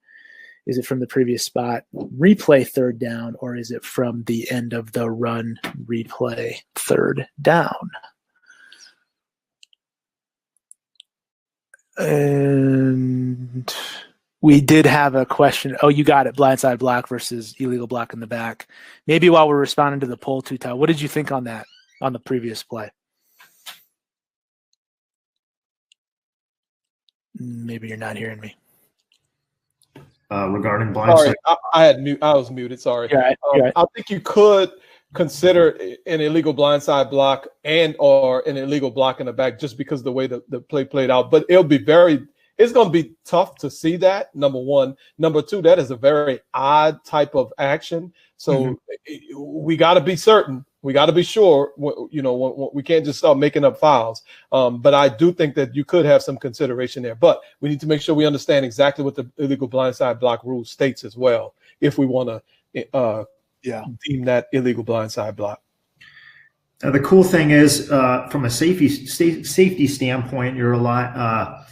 Is it from the previous spot, replay third down, or is it from the end of the run, replay third down? And we did have a question. Oh, you got it. Blindside block versus illegal block in the back. Maybe while we're responding to the poll too, Ty, what did you think on that, on the previous play? Maybe you're not hearing me. Regarding blindside, sorry, I was muted. Sorry. Yeah, I think you could consider an illegal blindside block and or an illegal block in the back just because of the way the play played out. But it'll it's going to be tough to see that, number one. Number two, that is a very odd type of action. So we got to be certain. We got to be sure, we can't just start making up fouls. But I do think that you could have some consideration there. But we need to make sure we understand exactly what the illegal blindside block rule states as well, if we want to deem that illegal blindside block. The cool thing is, from a safety standpoint, you're a lot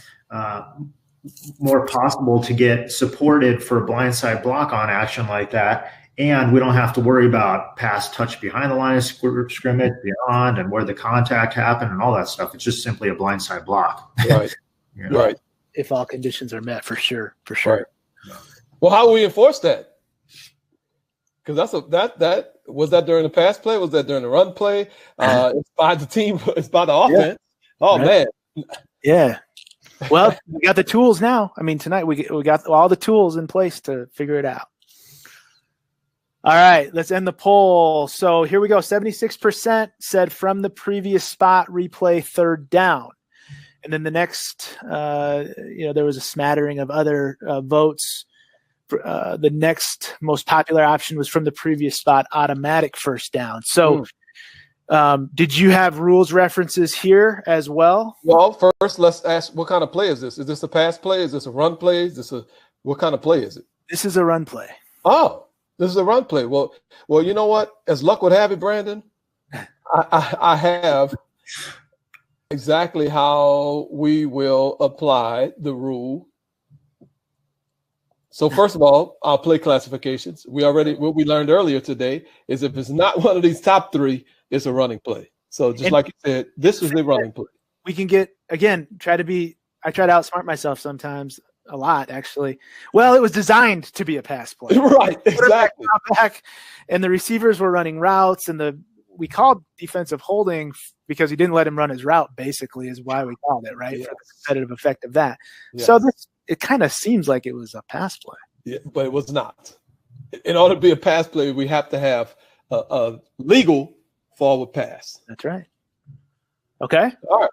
more possible to get supported for a blindside block on action like that. And we don't have to worry about pass touch behind the line of scrimmage, beyond, and where the contact happened and all that stuff. It's just simply a blindside block. Right. Right. If all conditions are met, for sure. Right. Well, how will we enforce that? Because that was that during the pass play? Was that during the run play? It's by the team. It's by the offense. Yeah. Oh, man. Yeah. Well, we got the tools now. I mean, tonight we got all the tools in place to figure it out. All right, let's end the poll. So here we go. 76% said from the previous spot, replay third down. And then the next, there was a smattering of other votes. The next most popular option was from the previous spot, automatic first down. So did you have rules references here as well? Well, first, let's ask, what kind of play is this? Is this a pass play? Is this a run play? What kind of play is it? This is a run play. Oh. This is a run play. Well, you know what? As luck would have it, Brandon, I have exactly how we will apply the rule. So first of all, our play classifications. What we learned earlier today is if it's not one of these top three, it's a running play. So just like you said, this is the running play. We can get, again, I try to outsmart myself sometimes. A lot, actually. Well, it was designed to be a pass play. Right, exactly. Back, and the receivers were running routes, and we called defensive holding because he didn't let him run his route, basically, is why we called it, right? Yes. For the competitive effect of that. Yes. So it kind of seems like it was a pass play. Yeah, but it was not. In order to be a pass play, we have to have a legal forward pass. That's right. Okay. All right.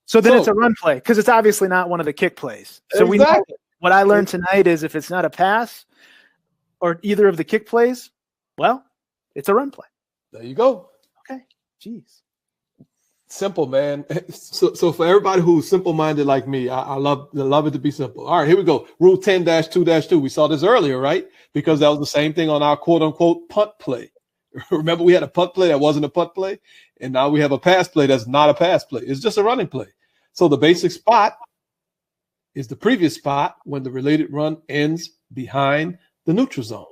So then it's a run play because it's obviously not one of the kick plays. So we know what I learned tonight is if it's not a pass or either of the kick plays, well, it's a run play. There you go. Okay. Jeez. Simple, man. So for everybody who's simple-minded like me, I love it to be simple. All right, here we go. Rule 10-2-2. We saw this earlier, right? Because that was the same thing on our quote-unquote punt play. Remember, we had a punt play that wasn't a punt play, and now we have a pass play that's not a pass play. It's just a running play. So the basic spot is the previous spot when the related run ends behind the neutral zone.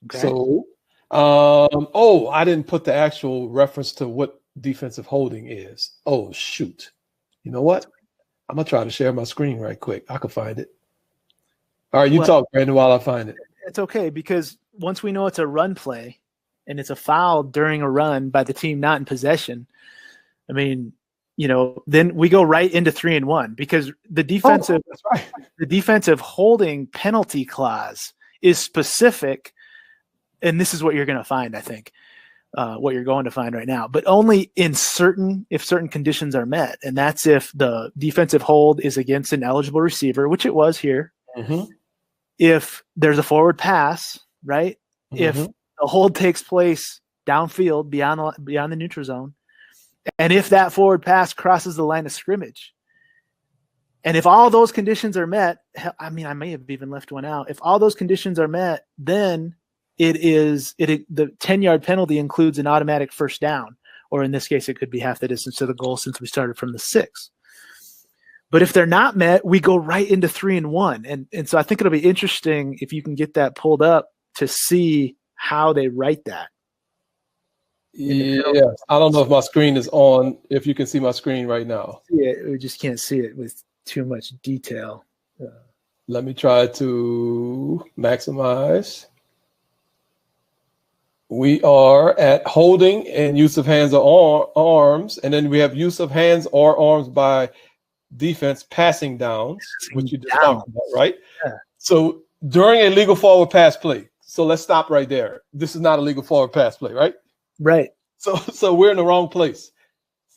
Okay. So, I didn't put the actual reference to what defensive holding is. Oh, shoot. You know what? I'm going to try to share my screen right quick. I can find it. All right, you talk, Brandon, while I find it. It's okay because once we know it's a run play and it's a foul during a run by the team not in possession, I mean, then we go right into 3-1 because the defensive holding penalty clause is specific, and this is what you're going to find, I think, what you're going to find right now, but only if certain conditions are met, and that's if the defensive hold is against an eligible receiver, which it was here. Mm-hmm. If there's a forward pass, right? Mm-hmm. If the hold takes place downfield beyond the neutral zone, and if that forward pass crosses the line of scrimmage, and if all those conditions are met, I mean, I may have even left one out. If all those conditions are met, then the 10-yard penalty includes an automatic first down, or in this case, it could be half the distance to the goal since we started from the 6. But if they're not met, we go right into 3-1. And so I think it'll be interesting if you can get that pulled up to see how they write that. Yes. I don't know if my screen is on, if you can see my screen right now. Yeah, we just can't see it with too much detail. Let me try to maximize. We are at holding and use of hands or arms, and then we have use of hands or arms by defense passing downs, which you just talked about, right? Yeah. So during a legal forward pass play, so let's stop right there. This is not a legal forward pass play, right? Right. So we're in the wrong place.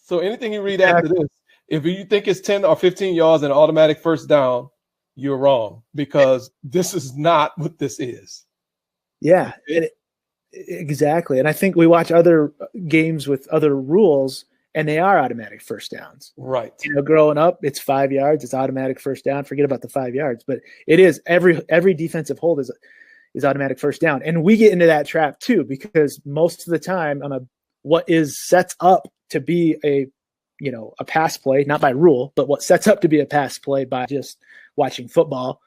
So anything you read after this If you think it's 10 or 15 yards and an automatic first down, you're wrong, because this is not what this is. Yeah, exactly. And I think we watch other games with other rules, and they are automatic first downs. Right. Growing up, it's 5 yards, it's automatic first down. Forget about the 5 yards, but it is every defensive hold is automatic first down. And we get into that trap too, because most of the time on what is sets up to be a pass play, not by rule, but what sets up to be a pass play by just watching football,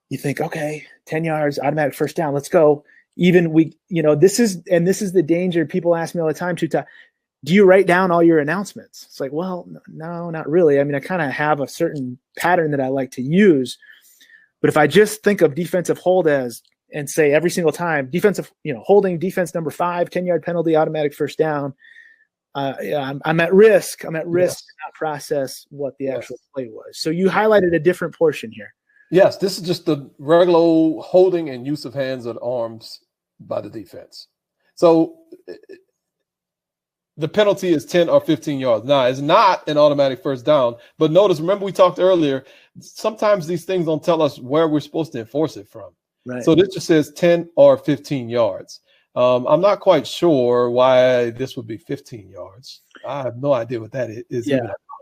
you think, okay, 10 yards, automatic first down, let's go. Even this is the danger. People ask me all the time too, do you write down all your announcements? It's like, well, no, not really. I mean, I kind of have a certain pattern that I like to use, but if I just think of defensive hold and say every single time defensive, holding defense number 5, 10-yard penalty, automatic first down, I'm at risk. I'm at risk to not process what the actual play was. So you highlighted a different portion here. Yes, this is just the regular holding and use of hands and arms by the defense. So the penalty is 10 or 15 yards. Now, it's not an automatic first down, but remember we talked earlier, sometimes these things don't tell us where we're supposed to enforce it from. Right. So this just says 10 or 15 yards. I'm not quite sure why this would be 15 yards. I have no idea what that is.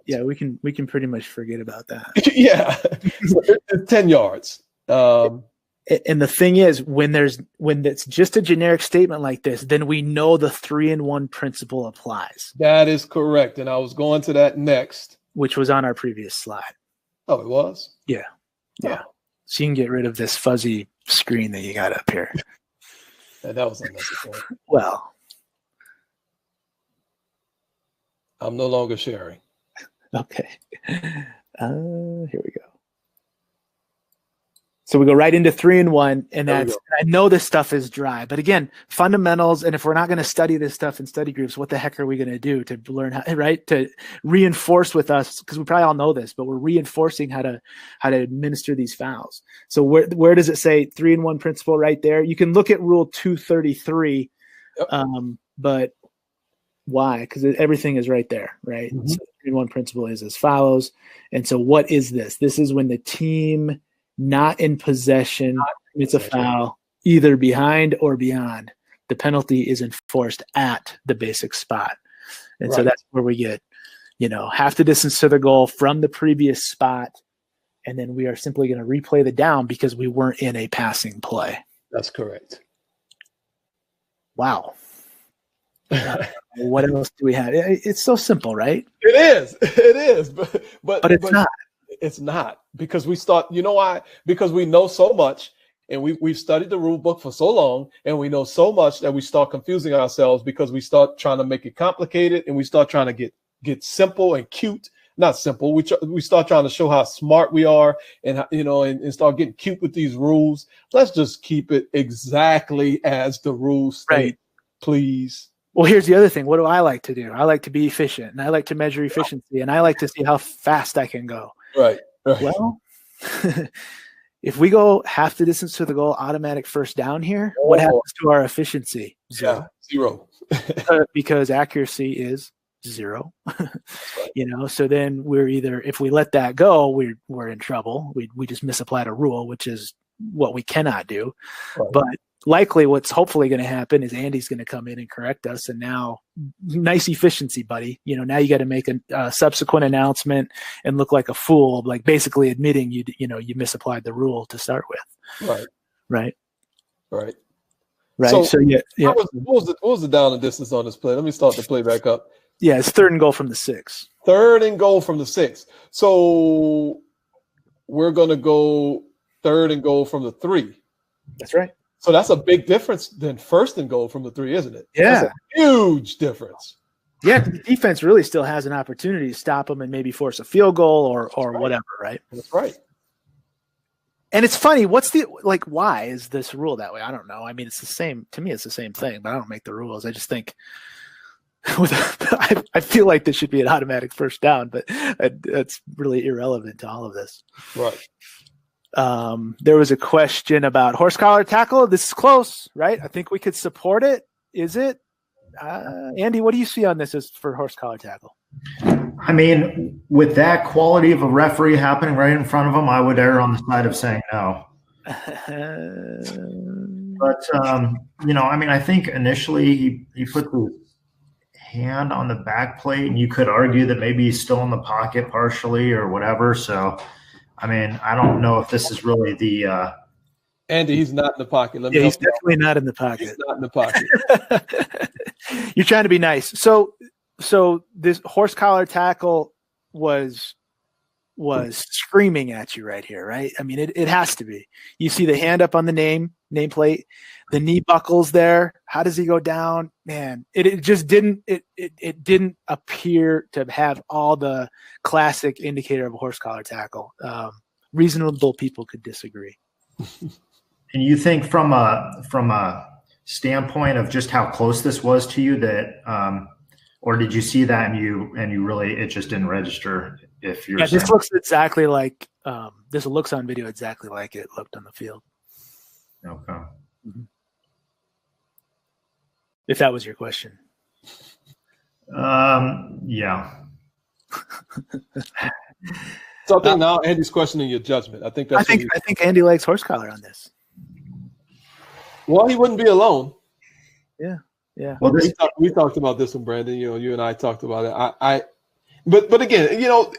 Yeah, we can pretty much forget about that. Yeah, so it's 10 yards. And the thing is, when it's just a generic statement like this, then we know the 3-and-1 principle applies. That is correct, and I was going to that next, which was on our previous slide. Oh, it was? Yeah. So you can get rid of this fuzzy screen that you got up here. And that was unnecessary. Well, I'm no longer sharing. Okay. Here we go. So we go right into 3-and-1, and I know this stuff is dry, but again, fundamentals. And if we're not going to study this stuff in study groups, what the heck are we going to do to learn how, right? To reinforce with us, because we probably all know this, but we're reinforcing how to administer these fouls. So where does it say 3-and-1 principle right there? You can look at Rule 233, but why? Because everything is right there, right? Mm-hmm. So the 3-and-1 principle is as follows. And so what is this? This is when the team not in possession, it's a foul, either behind or beyond. The penalty is enforced at the basic spot. And so that's where we get, half the distance to the goal from the previous spot. And then we are simply going to replay the down because we weren't in a passing play. That's correct. Wow. What else do we have? It's so simple, right? It is. But it's not. It's not, because we start, you know why? Because we know so much, and we've studied the rule book for so long, and we know so much that we start confusing ourselves because we start trying to make it complicated, and we start trying to get simple and cute. Not simple. We start trying to show how smart we are, and and start getting cute with these rules. Let's just keep it exactly as the rules state, please. Well, here's the other thing. What do I like to do? I like to be efficient, and I like to measure efficiency, and I like to see how fast I can go. Right. Well, if we go half the distance to the goal, automatic first down here, what happens to our efficiency? Zero. Because accuracy is 0. So then we're either, if we let that go, we're in trouble. We just misapplied a rule, which is what we cannot do. Right. But likely what's hopefully going to happen is Andy's going to come in and correct us. And now, nice efficiency, buddy. Now you got to make a subsequent announcement and look like a fool, like basically admitting you misapplied the rule to start with. Right. So yeah. What was the down and distance on this play? Let me start the play back up. Yeah, it's 3rd and goal from the 6. 3rd and goal from the 6. So we're going to go 3rd and goal from the 3. That's right. So that's a big difference than 1st and goal from the 3, isn't it? Yeah. That's a huge difference. Yeah, the defense really still has an opportunity to stop them and maybe force a field goal or whatever, right? That's right. And it's funny, why is this rule that way? I don't know. I mean, it's the same, to me it's the same thing, but I don't make the rules. I just think I feel like this should be an automatic first down, but that's really irrelevant to all of this. Right. There was a question about horse collar tackle. This is close, right? I think we could support it. Is it? Andy, what do you see on this as for horse collar tackle? I mean, with that quality of a referee happening right in front of him, I would err on the side of saying no. But, I mean, I think initially he put the hand on the back plate, and you could argue that maybe he's still in the pocket partially or whatever. So, I mean, I don't know if this is really the Andy, he's not in the pocket. He's definitely not in the pocket. He's not in the pocket. You're trying to be nice. So this horse collar tackle was screaming at you right here, right? I mean, it has to be. You see the hand up on the nameplate, the knee buckles there. How does he go down? Man, it just didn't appear to have all the classic indicator of a horse collar tackle. Reasonable people could disagree. And you think from a standpoint of just how close this was to you that, or did you see that and you really, it just didn't register? If you're this looks exactly like this looks on video exactly like it looked on the field. Okay. Mm-hmm. If that was your question. Yeah. So I think now Andy's questioning your judgment. I think Andy likes horse collar on this. Well, he wouldn't be alone. Yeah. Well, we talked about this one, Brandon. You and I talked about it. But again,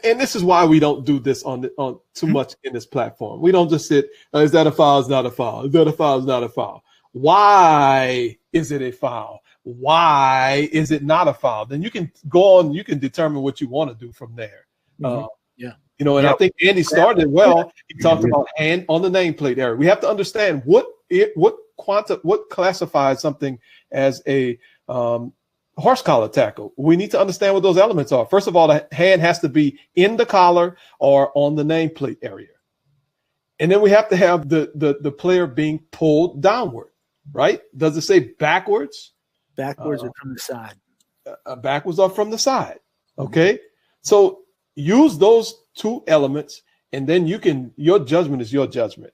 and this is why we don't do this on too much in this platform. We don't just sit, is that a foul? Is not a foul. Is that a foul? Is not a foul. Why is it a foul? Why is it not a foul? Then you can go on. You can determine what you want to do from there. Mm-hmm. I think Andy started well. He talked about hand on the nameplate area. We have to understand what classifies something as a horse collar tackle. We need to understand what those elements are. First of all, the hand has to be in the collar or on the nameplate area. And then we have to have the player being pulled downward, right? Does it say backwards? Backwards or from the side? Backwards or from the side. Okay. So use those two elements, and then your judgment is your judgment.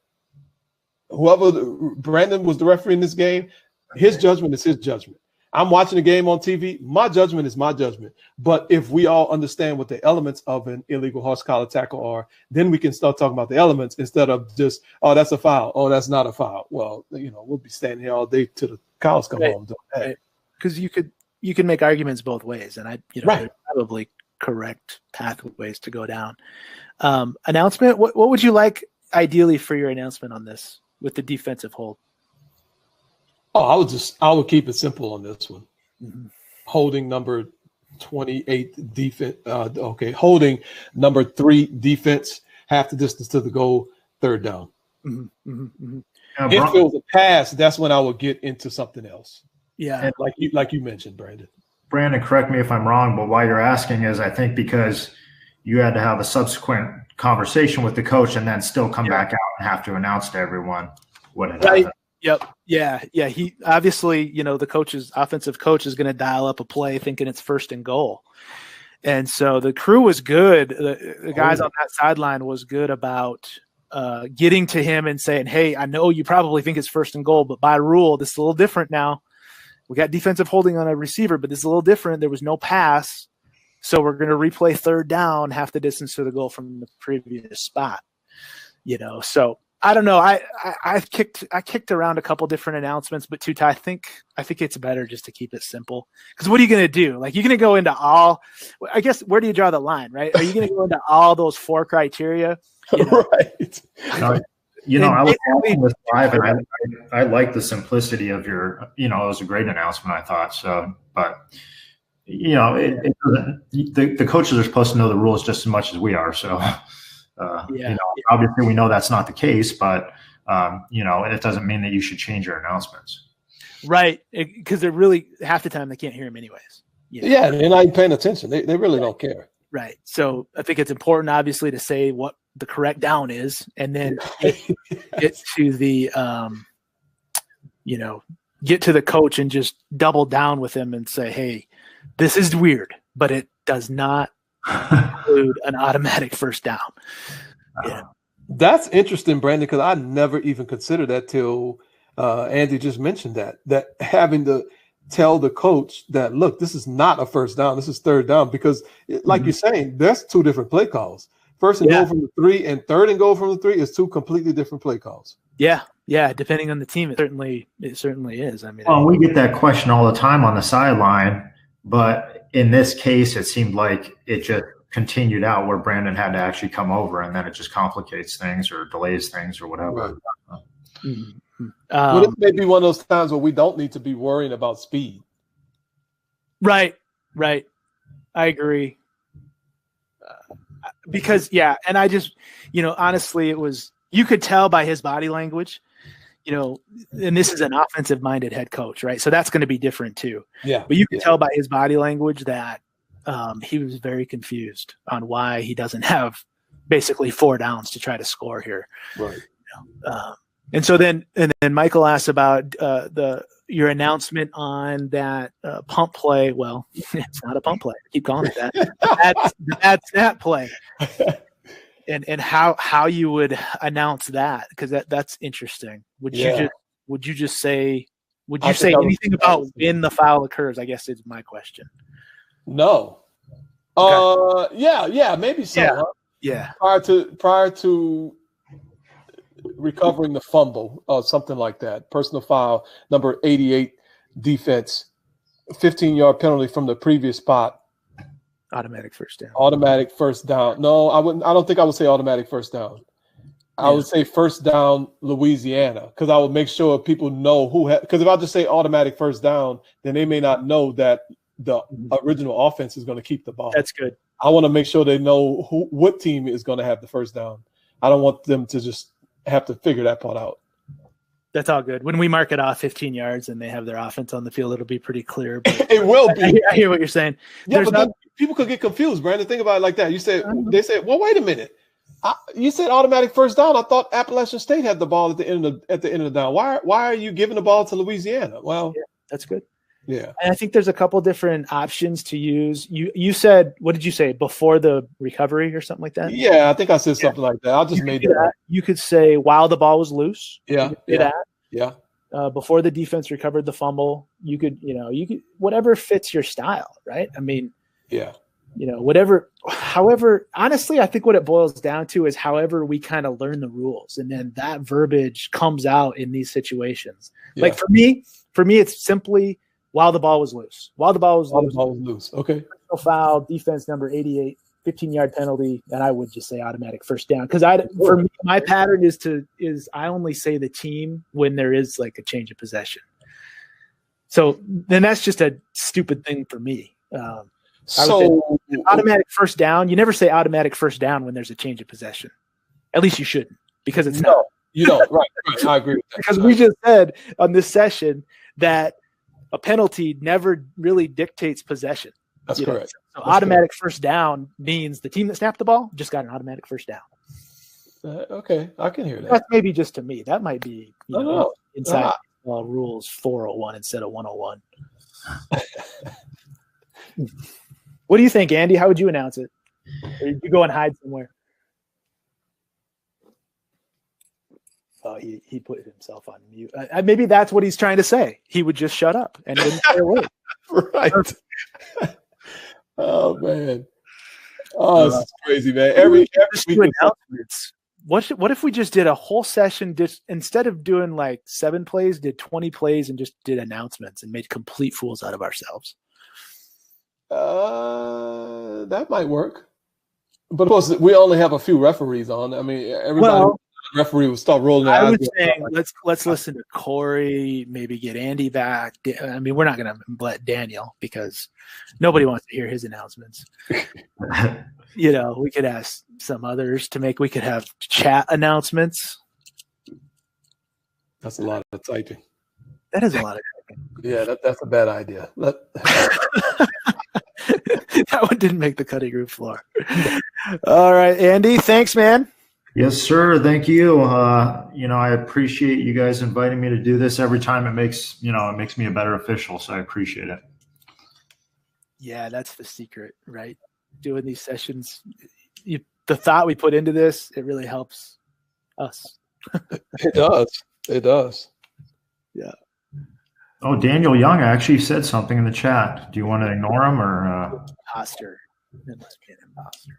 Brandon was the referee in this game. His judgment is his judgment. I'm watching the game on TV. My judgment is my judgment. But if we all understand what the elements of an illegal horse collar tackle are, then we can start talking about the elements instead of just, oh, that's a foul. Oh, that's not a foul. Well, we'll be standing here all day till the cows come home. Because you can make arguments both ways, and there's probably correct pathways to go down. Announcement. What would you like ideally for your announcement on this with the defensive hold? Oh, I would keep it simple on this one. Mm-hmm. Holding number 28 defense. Holding number 3 defense, half the distance to the goal, third down. Mm-hmm. Mm-hmm. If it was a pass, that's when I would get into something else. Yeah, and like you mentioned, Brandon. Brandon, correct me if I'm wrong, but why you're asking is I think because you had to have a subsequent conversation with the coach and then still come back out and have to announce to everyone what had happened. Yep. Yeah. He obviously, the offensive coach is going to dial up a play thinking it's first and goal. And so the crew was good. The guys on that sideline was good about getting to him and saying, hey, I know you probably think it's first and goal, but by rule, this is a little different now. We got defensive holding on a receiver, but this is a little different. There was no pass. So we're going to replay third down, half the distance to the goal from the previous spot, so I don't know. I kicked around a couple different announcements, but Tuta, I think it's better just to keep it simple. Because what are you going to do? Like, you're going to go into all. I guess, where do you draw the line, right? Are you going to go into all those 4 criteria? Right. I was watching this live, and I like the simplicity of your. It was a great announcement, I thought. So, but it doesn't. The coaches are supposed to know the rules just as much as we are. So. Obviously we know that's not the case, but it doesn't mean that you should change your announcements. Right. Because they're really, half the time they can't hear him anyways. Yeah. They're not even paying attention. They really don't care. Right. So I think it's important, obviously, to say what the correct down is, and then get to the, get to the coach and just double down with him and say, hey, this is weird, but it does not include an automatic first down. Yeah. That's interesting, Brandon, because I never even considered that till Andy just mentioned that having tell the coach that, look, this is not a first down, this is third down, because like you're saying, that's two different play calls. First and goal from the 3 and third and goal from the 3 is two completely different play calls. Yeah, depending on the team, it certainly is. I mean, we get that question all the time on the sideline, but in this case, it seemed like it just continued out where Brandon had to actually come over, and then it just complicates things or delays things or whatever. Right. Well, this may be one of those times where we don't need to be worrying about speed. Right. I agree. Because, and I just, honestly, it was, you could tell by his body language, and this is an offensive-minded head coach, right? So that's going to be different too. Yeah. But you could tell by his body language that he was very confused on why he doesn't have basically 4 downs to try to score here. Right. And so then Michael asked about your announcement on that pump play. Well, it's not a pump play. I keep calling it that. That's that play. And how you would announce that, because that's interesting. Would you just say anything about when the foul occurs? I guess is my question. No. Okay. Yeah, maybe so. Yeah. Huh? Yeah. Prior to recovering the fumble, something like that. Personal foul number 88, defense, 15-yard penalty from the previous spot. Automatic first down. Automatic first down. No, I wouldn't. I don't think I would say automatic first down. I would say first down Louisiana, because I would make sure people know because if I just say automatic first down, then they may not know that the original offense is going to keep the ball. That's good. I want to make sure they know what team is going to have the first down. I don't want them to just have to figure that part out. That's all good. When we mark it off 15 yards and they have their offense on the field, it'll be pretty clear. But it will be. I hear what you're saying. Yeah, but then people could get confused, Brandon. Think about it like that. They said, well, wait a minute. You said automatic first down. I thought Appalachian State had the ball at the end of the down. Why are you giving the ball to Louisiana? Well, that's good. Yeah. And I think there's a couple different options to use. You said, what did you say, before the recovery or something like that? Yeah, I think I said something like that. I just made that up. You could say while the ball was loose. Yeah. Yeah. Before the defense recovered the fumble, you could whatever fits your style, right? I mean, yeah. However, honestly, I think what it boils down to is however we kind of learn the rules, and then that verbiage comes out in these situations. Yeah. Like for me, it's simply while the ball was loose. While the ball was loose. Okay. No foul, defense number 88, 15-yard penalty, and I would just say automatic first down. Because for me, my pattern is I only say the team when there is like a change of possession. So then that's just a stupid thing for me. So automatic first down. You never say automatic first down when there's a change of possession. At least you shouldn't, because it's not. You don't. Right. I agree with that. Because we just said on this session that a penalty never really dictates possession. That's correct. So automatic first down means the team that snapped the ball just got an automatic first down. Okay, I can hear that. That's maybe just to me. That might be inside rules 401 instead of 101. What do you think, Andy? How would you announce it? Or did you go and hide somewhere? Oh, he put himself on mute. Maybe that's what he's trying to say. He would just shut up and wouldn't say a word. Right. Oh, man. Oh, this is crazy, man. Every week announcements. What if we just did a whole session, just instead of doing like 7 plays, did 20 plays and just did announcements and made complete fools out of ourselves? That might work. But of course, we only have a few referees on. I mean, everybody referee will start rolling their eyes. I was saying let's listen to Corey, maybe get Andy back. I mean, we're not going to let Daniel because nobody wants to hear his announcements. We could ask some others we could have chat announcements. That's a lot of typing. That is a lot of typing. Yeah, that's a bad idea. That one didn't make the cutting room floor. All right, Andy, thanks, man. Yes, sir. Thank you. I appreciate you guys inviting me to do this every time. It makes me a better official. So I appreciate it. Yeah, that's the secret, right? Doing these sessions, the thought we put into this, it really helps us. It does. It does. Yeah. Oh, Daniel Young actually said something in the chat. Do you want to ignore him or? Imposter. It must be an imposter.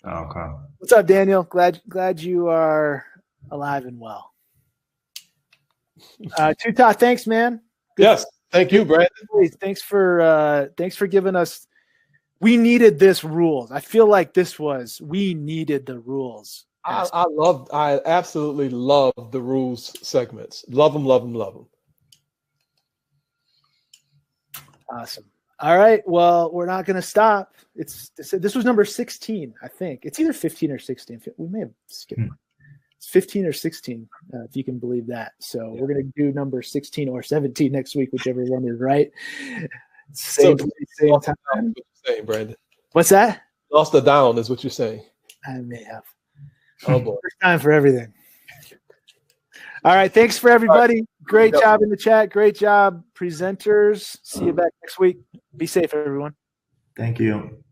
Oh, okay. What's up, Daniel? Glad you are alive and well. Tuta, thanks, man. Yes, thank you, Brandon. Thanks for giving us. We needed this rules. I feel like we needed the rules. I absolutely love the rules segments. Love them. Awesome. All right. Well, we're not going to stop. This was number 16, I think. It's either 15 or 16. We may have skipped one. It's 15 or 16, if you can believe that. So we're going to do number 16 or 17 next week, whichever one is right. Same time. What you're saying, Brandon. What's that? Lost the down is what you're saying. I may have. Oh boy. First time for everything. All right. Thanks for everybody. Great job in the chat. Great job, presenters. See you back next week. Be safe, everyone. Thank you.